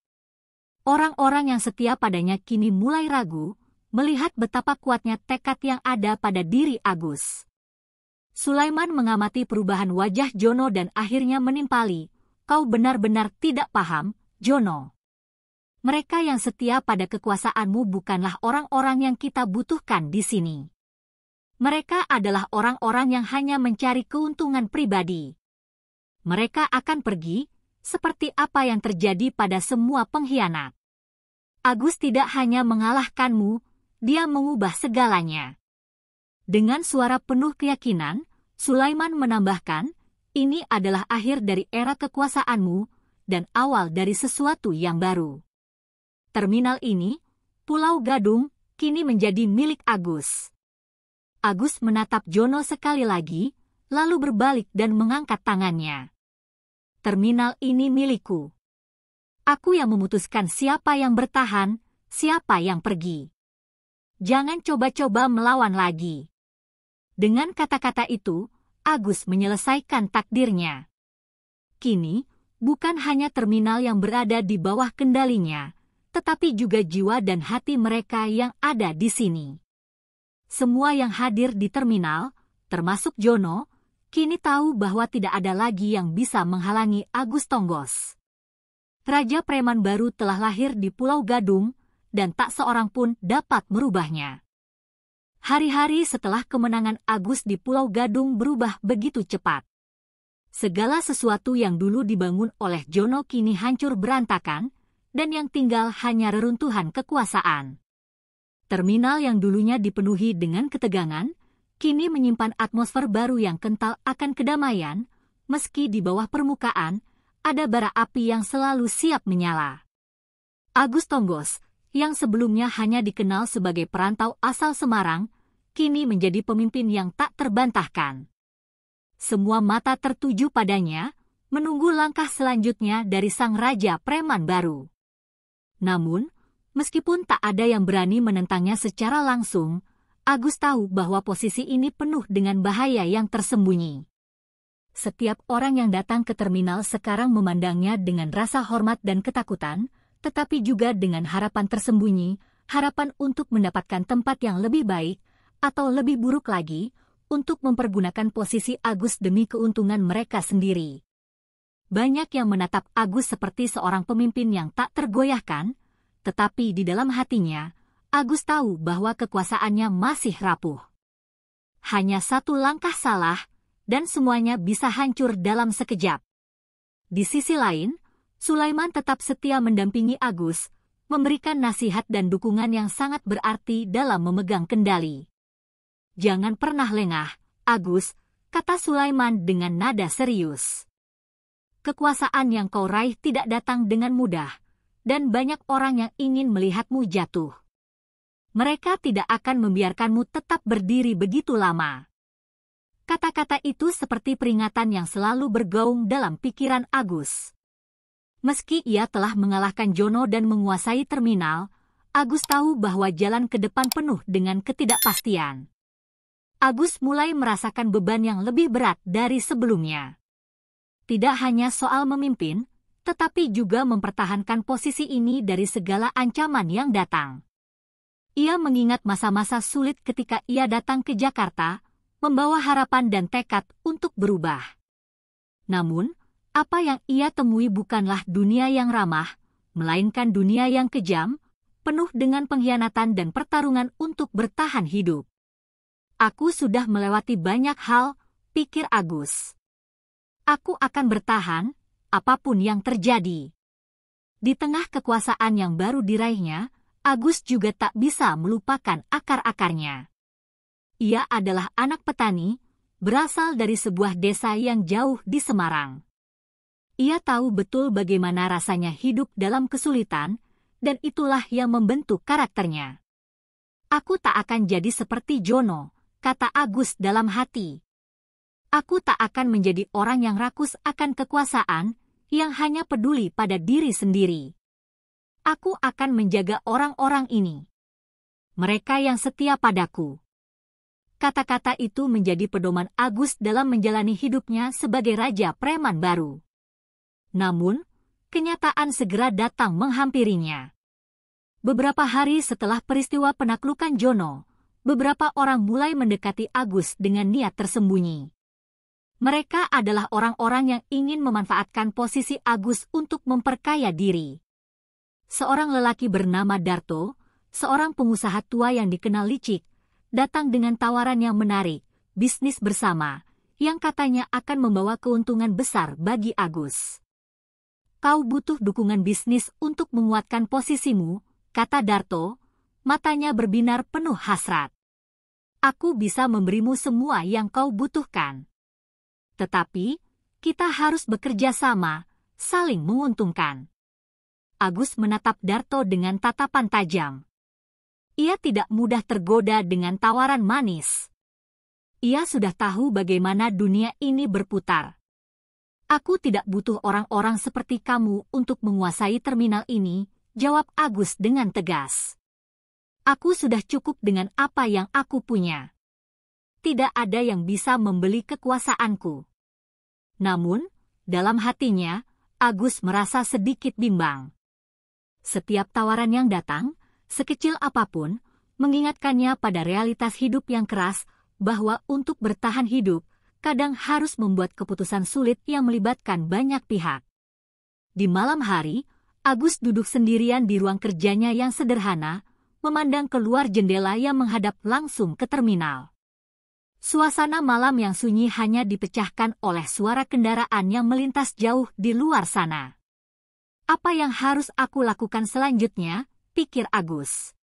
Orang-orang yang setia padanya kini mulai ragu, melihat betapa kuatnya tekad yang ada pada diri Agus. Sulaiman mengamati perubahan wajah Jono dan akhirnya menimpali, kau benar-benar tidak paham, Jono. Mereka yang setia pada kekuasaanmu bukanlah orang-orang yang kita butuhkan di sini. Mereka adalah orang-orang yang hanya mencari keuntungan pribadi. Mereka akan pergi, seperti apa yang terjadi pada semua pengkhianat. Agus tidak hanya mengalahkanmu, dia mengubah segalanya. Dengan suara penuh keyakinan, Sulaiman menambahkan, ini adalah akhir dari era kekuasaanmu dan awal dari sesuatu yang baru. Terminal ini, Pulau Gadung, kini menjadi milik Agus. Agus menatap Jono sekali lagi, lalu berbalik dan mengangkat tangannya. Terminal ini milikku. Aku yang memutuskan siapa yang bertahan, siapa yang pergi. Jangan coba-coba melawan lagi. Dengan kata-kata itu, Agus menyelesaikan takdirnya. Kini, bukan hanya terminal yang berada di bawah kendalinya, tetapi juga jiwa dan hati mereka yang ada di sini. Semua yang hadir di terminal, termasuk Jono, kini tahu bahwa tidak ada lagi yang bisa menghalangi Agus Tonggos. Raja Preman baru telah lahir di Pulau Gadung, dan tak seorang pun dapat merubahnya. Hari-hari setelah kemenangan Agus di Pulau Gadung berubah begitu cepat. Segala sesuatu yang dulu dibangun oleh Jono kini hancur berantakan, dan yang tinggal hanya reruntuhan kekuasaan. Terminal yang dulunya dipenuhi dengan ketegangan, kini menyimpan atmosfer baru yang kental akan kedamaian, meski di bawah permukaan, ada bara api yang selalu siap menyala. Agus Tonggos, yang sebelumnya hanya dikenal sebagai perantau asal Semarang, kini menjadi pemimpin yang tak terbantahkan. Semua mata tertuju padanya, menunggu langkah selanjutnya dari sang raja preman baru. Namun, meskipun tak ada yang berani menentangnya secara langsung, Agus tahu bahwa posisi ini penuh dengan bahaya yang tersembunyi. Setiap orang yang datang ke terminal sekarang memandangnya dengan rasa hormat dan ketakutan, tetapi juga dengan harapan tersembunyi, harapan untuk mendapatkan tempat yang lebih baik, atau lebih buruk lagi, untuk mempergunakan posisi Agus demi keuntungan mereka sendiri. Banyak yang menatap Agus seperti seorang pemimpin yang tak tergoyahkan, tetapi di dalam hatinya, Agus tahu bahwa kekuasaannya masih rapuh. Hanya satu langkah salah, dan semuanya bisa hancur dalam sekejap. Di sisi lain, Sulaiman tetap setia mendampingi Agus, memberikan nasihat dan dukungan yang sangat berarti dalam memegang kendali. "Jangan pernah lengah, Agus," kata Sulaiman dengan nada serius. "Kekuasaan yang kau raih tidak datang dengan mudah, dan banyak orang yang ingin melihatmu jatuh. Mereka tidak akan membiarkanmu tetap berdiri begitu lama." Kata-kata itu seperti peringatan yang selalu bergaung dalam pikiran Agus. Meski ia telah mengalahkan Jono dan menguasai terminal, Agus tahu bahwa jalan ke depan penuh dengan ketidakpastian. Agus mulai merasakan beban yang lebih berat dari sebelumnya. Tidak hanya soal memimpin, tetapi juga mempertahankan posisi ini dari segala ancaman yang datang. Ia mengingat masa-masa sulit ketika ia datang ke Jakarta, membawa harapan dan tekad untuk berubah. Namun, apa yang ia temui bukanlah dunia yang ramah, melainkan dunia yang kejam, penuh dengan pengkhianatan dan pertarungan untuk bertahan hidup. "Aku sudah melewati banyak hal," pikir Agus. "Aku akan bertahan, apapun yang terjadi." Di tengah kekuasaan yang baru diraihnya, Agus juga tak bisa melupakan akar-akarnya. Ia adalah anak petani, berasal dari sebuah desa yang jauh di Semarang. Ia tahu betul bagaimana rasanya hidup dalam kesulitan, dan itulah yang membentuk karakternya. "Aku tak akan jadi seperti Jono," kata Agus dalam hati. "Aku tak akan menjadi orang yang rakus akan kekuasaan, yang hanya peduli pada diri sendiri. Aku akan menjaga orang-orang ini. Mereka yang setia padaku." Kata-kata itu menjadi pedoman Agus dalam menjalani hidupnya sebagai raja preman baru. Namun, kenyataan segera datang menghampirinya. Beberapa hari setelah peristiwa penaklukan Jono, beberapa orang mulai mendekati Agus dengan niat tersembunyi. Mereka adalah orang-orang yang ingin memanfaatkan posisi Agus untuk memperkaya diri. Seorang lelaki bernama Darto, seorang pengusaha tua yang dikenal licik, datang dengan tawaran yang menarik, bisnis bersama, yang katanya akan membawa keuntungan besar bagi Agus. "Kau butuh dukungan bisnis untuk menguatkan posisimu," kata Darto, matanya berbinar penuh hasrat. "Aku bisa memberimu semua yang kau butuhkan. Tetapi, kita harus bekerja sama, saling menguntungkan." Agus menatap Darto dengan tatapan tajam. Ia tidak mudah tergoda dengan tawaran manis. Ia sudah tahu bagaimana dunia ini berputar. "Aku tidak butuh orang-orang seperti kamu untuk menguasai terminal ini," jawab Agus dengan tegas. "Aku sudah cukup dengan apa yang aku punya. Tidak ada yang bisa membeli kekuasaanku." Namun, dalam hatinya, Agus merasa sedikit bimbang. Setiap tawaran yang datang, sekecil apapun, mengingatkannya pada realitas hidup yang keras, bahwa untuk bertahan hidup, kadang harus membuat keputusan sulit yang melibatkan banyak pihak. Di malam hari, Agus duduk sendirian di ruang kerjanya yang sederhana, memandang keluar jendela yang menghadap langsung ke terminal. Suasana malam yang sunyi hanya dipecahkan oleh suara kendaraan yang melintas jauh di luar sana. "Apa yang harus aku lakukan selanjutnya?" pikir Agus.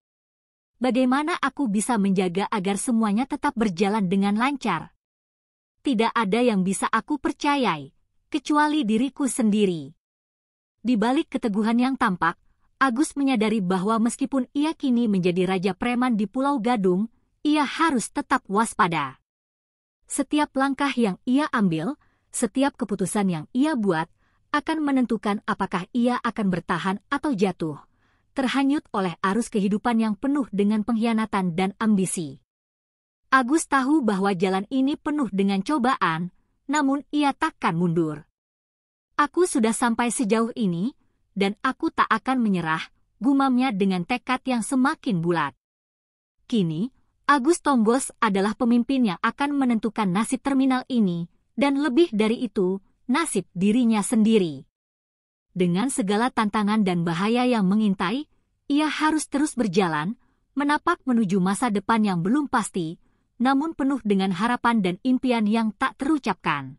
"Bagaimana aku bisa menjaga agar semuanya tetap berjalan dengan lancar? Tidak ada yang bisa aku percayai, kecuali diriku sendiri." Di balik keteguhan yang tampak, Agus menyadari bahwa meskipun ia kini menjadi raja preman di Pulau Gadung, ia harus tetap waspada. Setiap langkah yang ia ambil, setiap keputusan yang ia buat, akan menentukan apakah ia akan bertahan atau jatuh, terhanyut oleh arus kehidupan yang penuh dengan pengkhianatan dan ambisi. Agus tahu bahwa jalan ini penuh dengan cobaan, namun ia takkan mundur. "Aku sudah sampai sejauh ini, dan aku tak akan menyerah," gumamnya dengan tekad yang semakin bulat. Kini, Agus Tonggos adalah pemimpin yang akan menentukan nasib terminal ini, dan lebih dari itu, nasib dirinya sendiri. Dengan segala tantangan dan bahaya yang mengintai, ia harus terus berjalan, menapak menuju masa depan yang belum pasti, namun penuh dengan harapan dan impian yang tak terucapkan.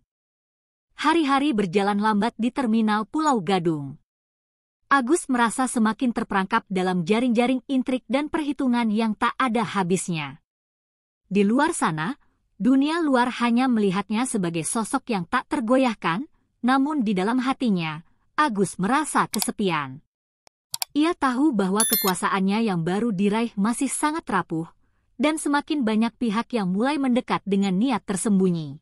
Hari-hari berjalan lambat di terminal Pulau Gadung. Agus merasa semakin terperangkap dalam jaring-jaring intrik dan perhitungan yang tak ada habisnya. Di luar sana, dunia luar hanya melihatnya sebagai sosok yang tak tergoyahkan, namun di dalam hatinya, Agus merasa kesepian. Ia tahu bahwa kekuasaannya yang baru diraih masih sangat rapuh, dan semakin banyak pihak yang mulai mendekat dengan niat tersembunyi.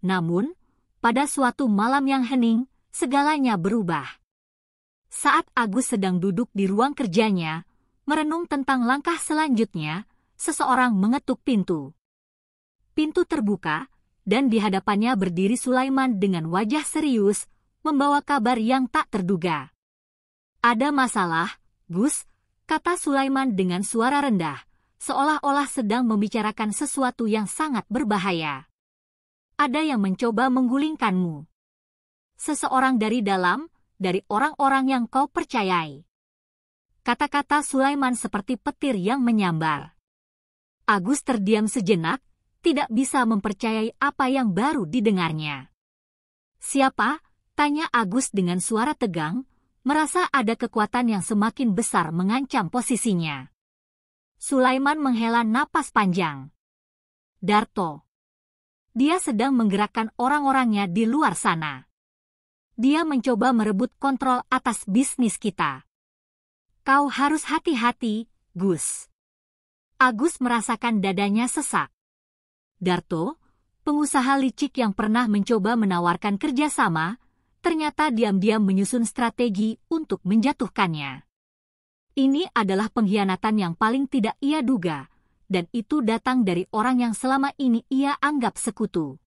Namun, pada suatu malam yang hening, segalanya berubah. Saat Agus sedang duduk di ruang kerjanya, merenung tentang langkah selanjutnya, seseorang mengetuk pintu. Pintu terbuka, dan di hadapannya berdiri Sulaiman dengan wajah serius, membawa kabar yang tak terduga. "Ada masalah, Gus," kata Sulaiman dengan suara rendah, seolah-olah sedang membicarakan sesuatu yang sangat berbahaya. "Ada yang mencoba menggulingkanmu. Seseorang dari dalam, dari orang-orang yang kau percayai." Kata-kata Sulaiman seperti petir yang menyambar. Agus terdiam sejenak, tidak bisa mempercayai apa yang baru didengarnya. "Siapa?" tanya Agus dengan suara tegang, merasa ada kekuatan yang semakin besar mengancam posisinya. Sulaiman menghela napas panjang. "Darto. Dia sedang menggerakkan orang-orangnya di luar sana. Dia mencoba merebut kontrol atas bisnis kita. Kau harus hati-hati, Gus." Agus merasakan dadanya sesak. Darto, pengusaha licik yang pernah mencoba menawarkan kerjasama, ternyata diam-diam menyusun strategi untuk menjatuhkannya. Ini adalah pengkhianatan yang paling tidak ia duga, dan itu datang dari orang yang selama ini ia anggap sekutu.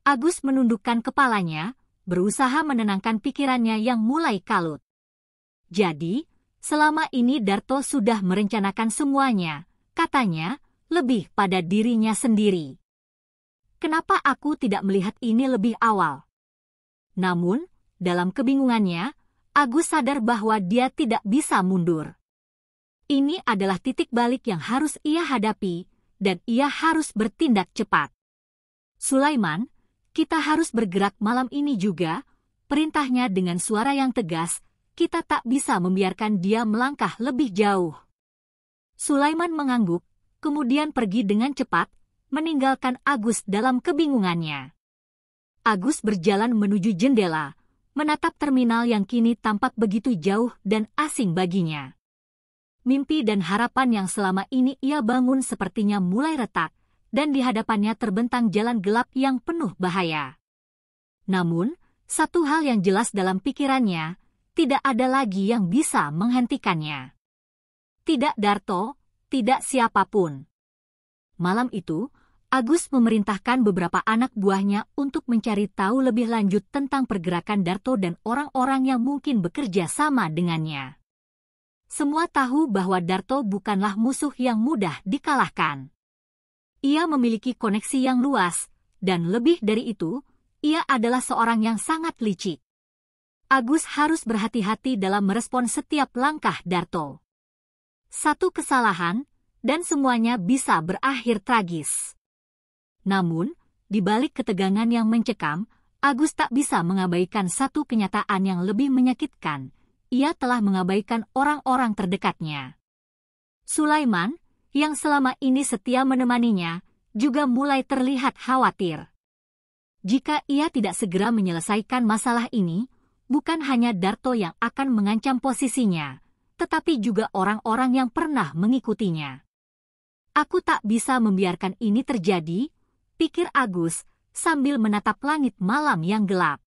Agus menundukkan kepalanya, berusaha menenangkan pikirannya yang mulai kalut. Jadi, selama ini Darto sudah merencanakan semuanya, katanya, lebih pada dirinya sendiri. Kenapa aku tidak melihat ini lebih awal? Namun, dalam kebingungannya, Agus sadar bahwa dia tidak bisa mundur. Ini adalah titik balik yang harus ia hadapi, dan ia harus bertindak cepat. "Sulaiman, kita harus bergerak malam ini juga," perintahnya dengan suara yang tegas. "Kita tak bisa membiarkan dia melangkah lebih jauh." Sulaiman mengangguk, kemudian pergi dengan cepat, meninggalkan Agus dalam kebingungannya. Agus berjalan menuju jendela, menatap terminal yang kini tampak begitu jauh dan asing baginya. Mimpi dan harapan yang selama ini ia bangun sepertinya mulai retak, dan di hadapannya terbentang jalan gelap yang penuh bahaya. Namun, satu hal yang jelas dalam pikirannya, tidak ada lagi yang bisa menghentikannya. Tidak Darto, tidak siapapun. Malam itu, Agus memerintahkan beberapa anak buahnya untuk mencari tahu lebih lanjut tentang pergerakan Darto dan orang-orang yang mungkin bekerja sama dengannya. Semua tahu bahwa Darto bukanlah musuh yang mudah dikalahkan. Ia memiliki koneksi yang luas, dan lebih dari itu, ia adalah seorang yang sangat licik. Agus harus berhati-hati dalam merespon setiap langkah Darto. Satu kesalahan, dan semuanya bisa berakhir tragis. Namun, di balik ketegangan yang mencekam, Agus tak bisa mengabaikan satu kenyataan yang lebih menyakitkan. Ia telah mengabaikan orang-orang terdekatnya. Sulaiman, yang selama ini setia menemaninya, juga mulai terlihat khawatir. Jika ia tidak segera menyelesaikan masalah ini, bukan hanya Darto yang akan mengancam posisinya, tetapi juga orang-orang yang pernah mengikutinya. "Aku tak bisa membiarkan ini terjadi," pikir Agus, sambil menatap langit malam yang gelap.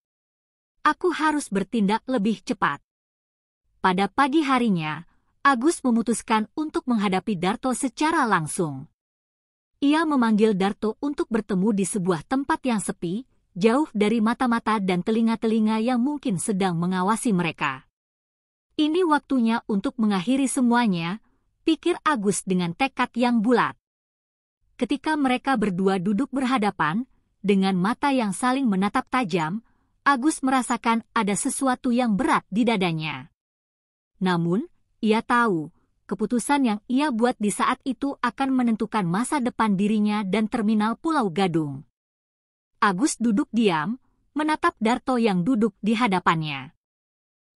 "Aku harus bertindak lebih cepat." Pada pagi harinya, Agus memutuskan untuk menghadapi Darto secara langsung. Ia memanggil Darto untuk bertemu di sebuah tempat yang sepi, jauh dari mata-mata dan telinga-telinga yang mungkin sedang mengawasi mereka. Ini waktunya untuk mengakhiri semuanya, pikir Agus dengan tekad yang bulat. Ketika mereka berdua duduk berhadapan, dengan mata yang saling menatap tajam, Agus merasakan ada sesuatu yang berat di dadanya. Namun, ia tahu, keputusan yang ia buat di saat itu akan menentukan masa depan dirinya dan terminal Pulau Gadung. Agus duduk diam, menatap Darto yang duduk di hadapannya.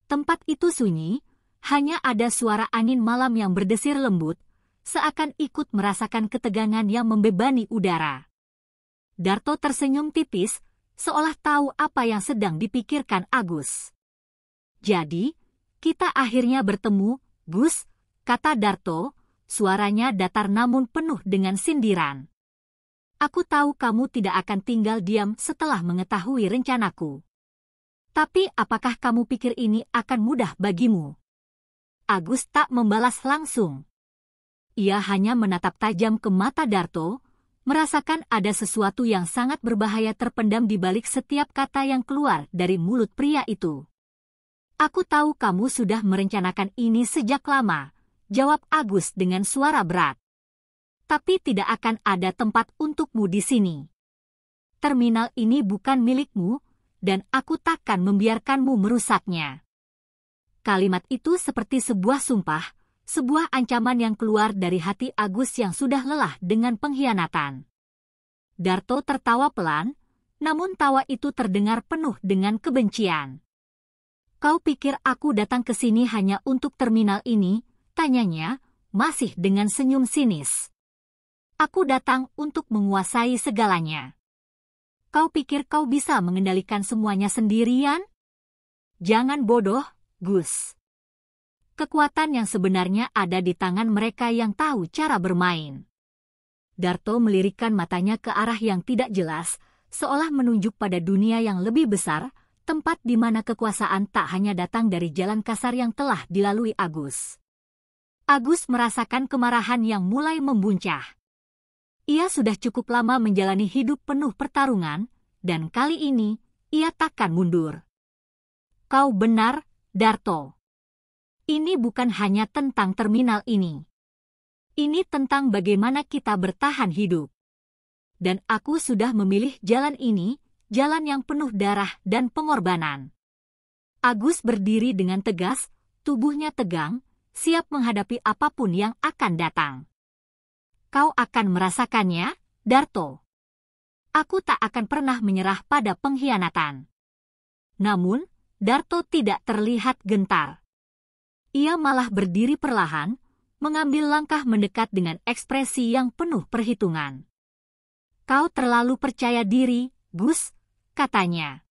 Tempat itu sunyi, hanya ada suara angin malam yang berdesir lembut, seakan ikut merasakan ketegangan yang membebani udara. Darto tersenyum tipis, seolah tahu apa yang sedang dipikirkan Agus. "Jadi, kita akhirnya bertemu, Gus," kata Darto, suaranya datar namun penuh dengan sindiran. "Aku tahu kamu tidak akan tinggal diam setelah mengetahui rencanaku. Tapi apakah kamu pikir ini akan mudah bagimu?" Agus tak membalas langsung. Ia hanya menatap tajam ke mata Darto, merasakan ada sesuatu yang sangat berbahaya terpendam di balik setiap kata yang keluar dari mulut pria itu. "Aku tahu kamu sudah merencanakan ini sejak lama," jawab Agus dengan suara berat. "Tapi tidak akan ada tempat untukmu di sini. Terminal ini bukan milikmu, dan aku takkan membiarkanmu merusaknya." Kalimat itu seperti sebuah sumpah, sebuah ancaman yang keluar dari hati Agus yang sudah lelah dengan pengkhianatan. Darto tertawa pelan, namun tawa itu terdengar penuh dengan kebencian. "Kau pikir aku datang ke sini hanya untuk terminal ini?" tanyanya, masih dengan senyum sinis. "Aku datang untuk menguasai segalanya. Kau pikir kau bisa mengendalikan semuanya sendirian? Jangan bodoh, Gus. Kekuatan yang sebenarnya ada di tangan mereka yang tahu cara bermain." Darto melirikkan matanya ke arah yang tidak jelas, seolah menunjuk pada dunia yang lebih besar, tempat di mana kekuasaan tak hanya datang dari jalan kasar yang telah dilalui Agus. Agus merasakan kemarahan yang mulai membuncah. Ia sudah cukup lama menjalani hidup penuh pertarungan, dan kali ini ia takkan mundur. "Kau benar, Darto. Ini bukan hanya tentang terminal ini. Ini tentang bagaimana kita bertahan hidup. Dan aku sudah memilih jalan ini, jalan yang penuh darah dan pengorbanan." Agus berdiri dengan tegas, tubuhnya tegang, siap menghadapi apapun yang akan datang. "Kau akan merasakannya, Darto. Aku tak akan pernah menyerah pada pengkhianatan." Namun, Darto tidak terlihat gentar. Ia malah berdiri perlahan, mengambil langkah mendekat dengan ekspresi yang penuh perhitungan. "Kau terlalu percaya diri, Gus," katanya.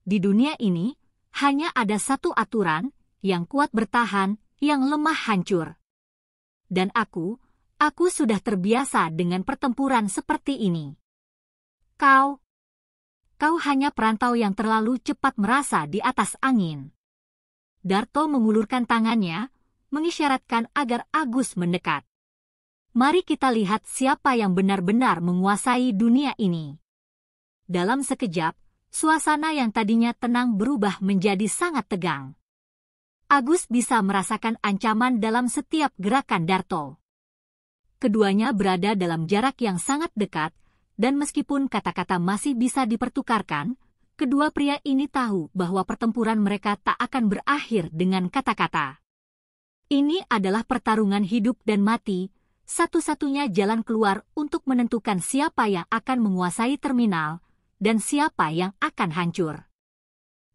"Di dunia ini, hanya ada satu aturan, yang kuat bertahan, yang lemah hancur. Dan aku sudah terbiasa dengan pertempuran seperti ini. Kau hanya perantau yang terlalu cepat merasa di atas angin." Darto mengulurkan tangannya, mengisyaratkan agar Agus mendekat. "Mari kita lihat siapa yang benar-benar menguasai dunia ini." Dalam sekejap, suasana yang tadinya tenang berubah menjadi sangat tegang. Agus bisa merasakan ancaman dalam setiap gerakan Darto. Keduanya berada dalam jarak yang sangat dekat, dan meskipun kata-kata masih bisa dipertukarkan, kedua pria ini tahu bahwa pertempuran mereka tak akan berakhir dengan kata-kata. Ini adalah pertarungan hidup dan mati, satu-satunya jalan keluar untuk menentukan siapa yang akan menguasai terminal, dan siapa yang akan hancur.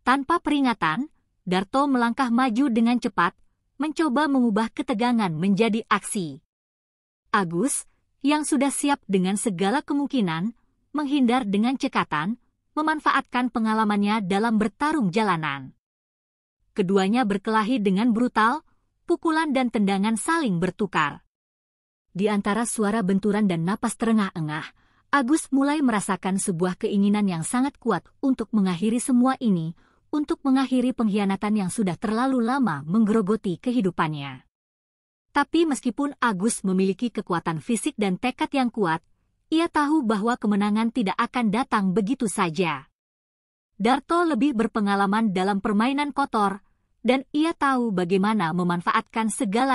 Tanpa peringatan, Darto melangkah maju dengan cepat, mencoba mengubah ketegangan menjadi aksi. Agus, yang sudah siap dengan segala kemungkinan, menghindar dengan cekatan, memanfaatkan pengalamannya dalam bertarung jalanan. Keduanya berkelahi dengan brutal, pukulan dan tendangan saling bertukar. Di antara suara benturan dan napas terengah-engah, Agus mulai merasakan sebuah keinginan yang sangat kuat untuk mengakhiri semua ini, untuk mengakhiri pengkhianatan yang sudah terlalu lama menggerogoti kehidupannya. Tapi meskipun Agus memiliki kekuatan fisik dan tekad yang kuat, ia tahu bahwa kemenangan tidak akan datang begitu saja. Darto lebih berpengalaman dalam permainan kotor, dan ia tahu bagaimana memanfaatkan segala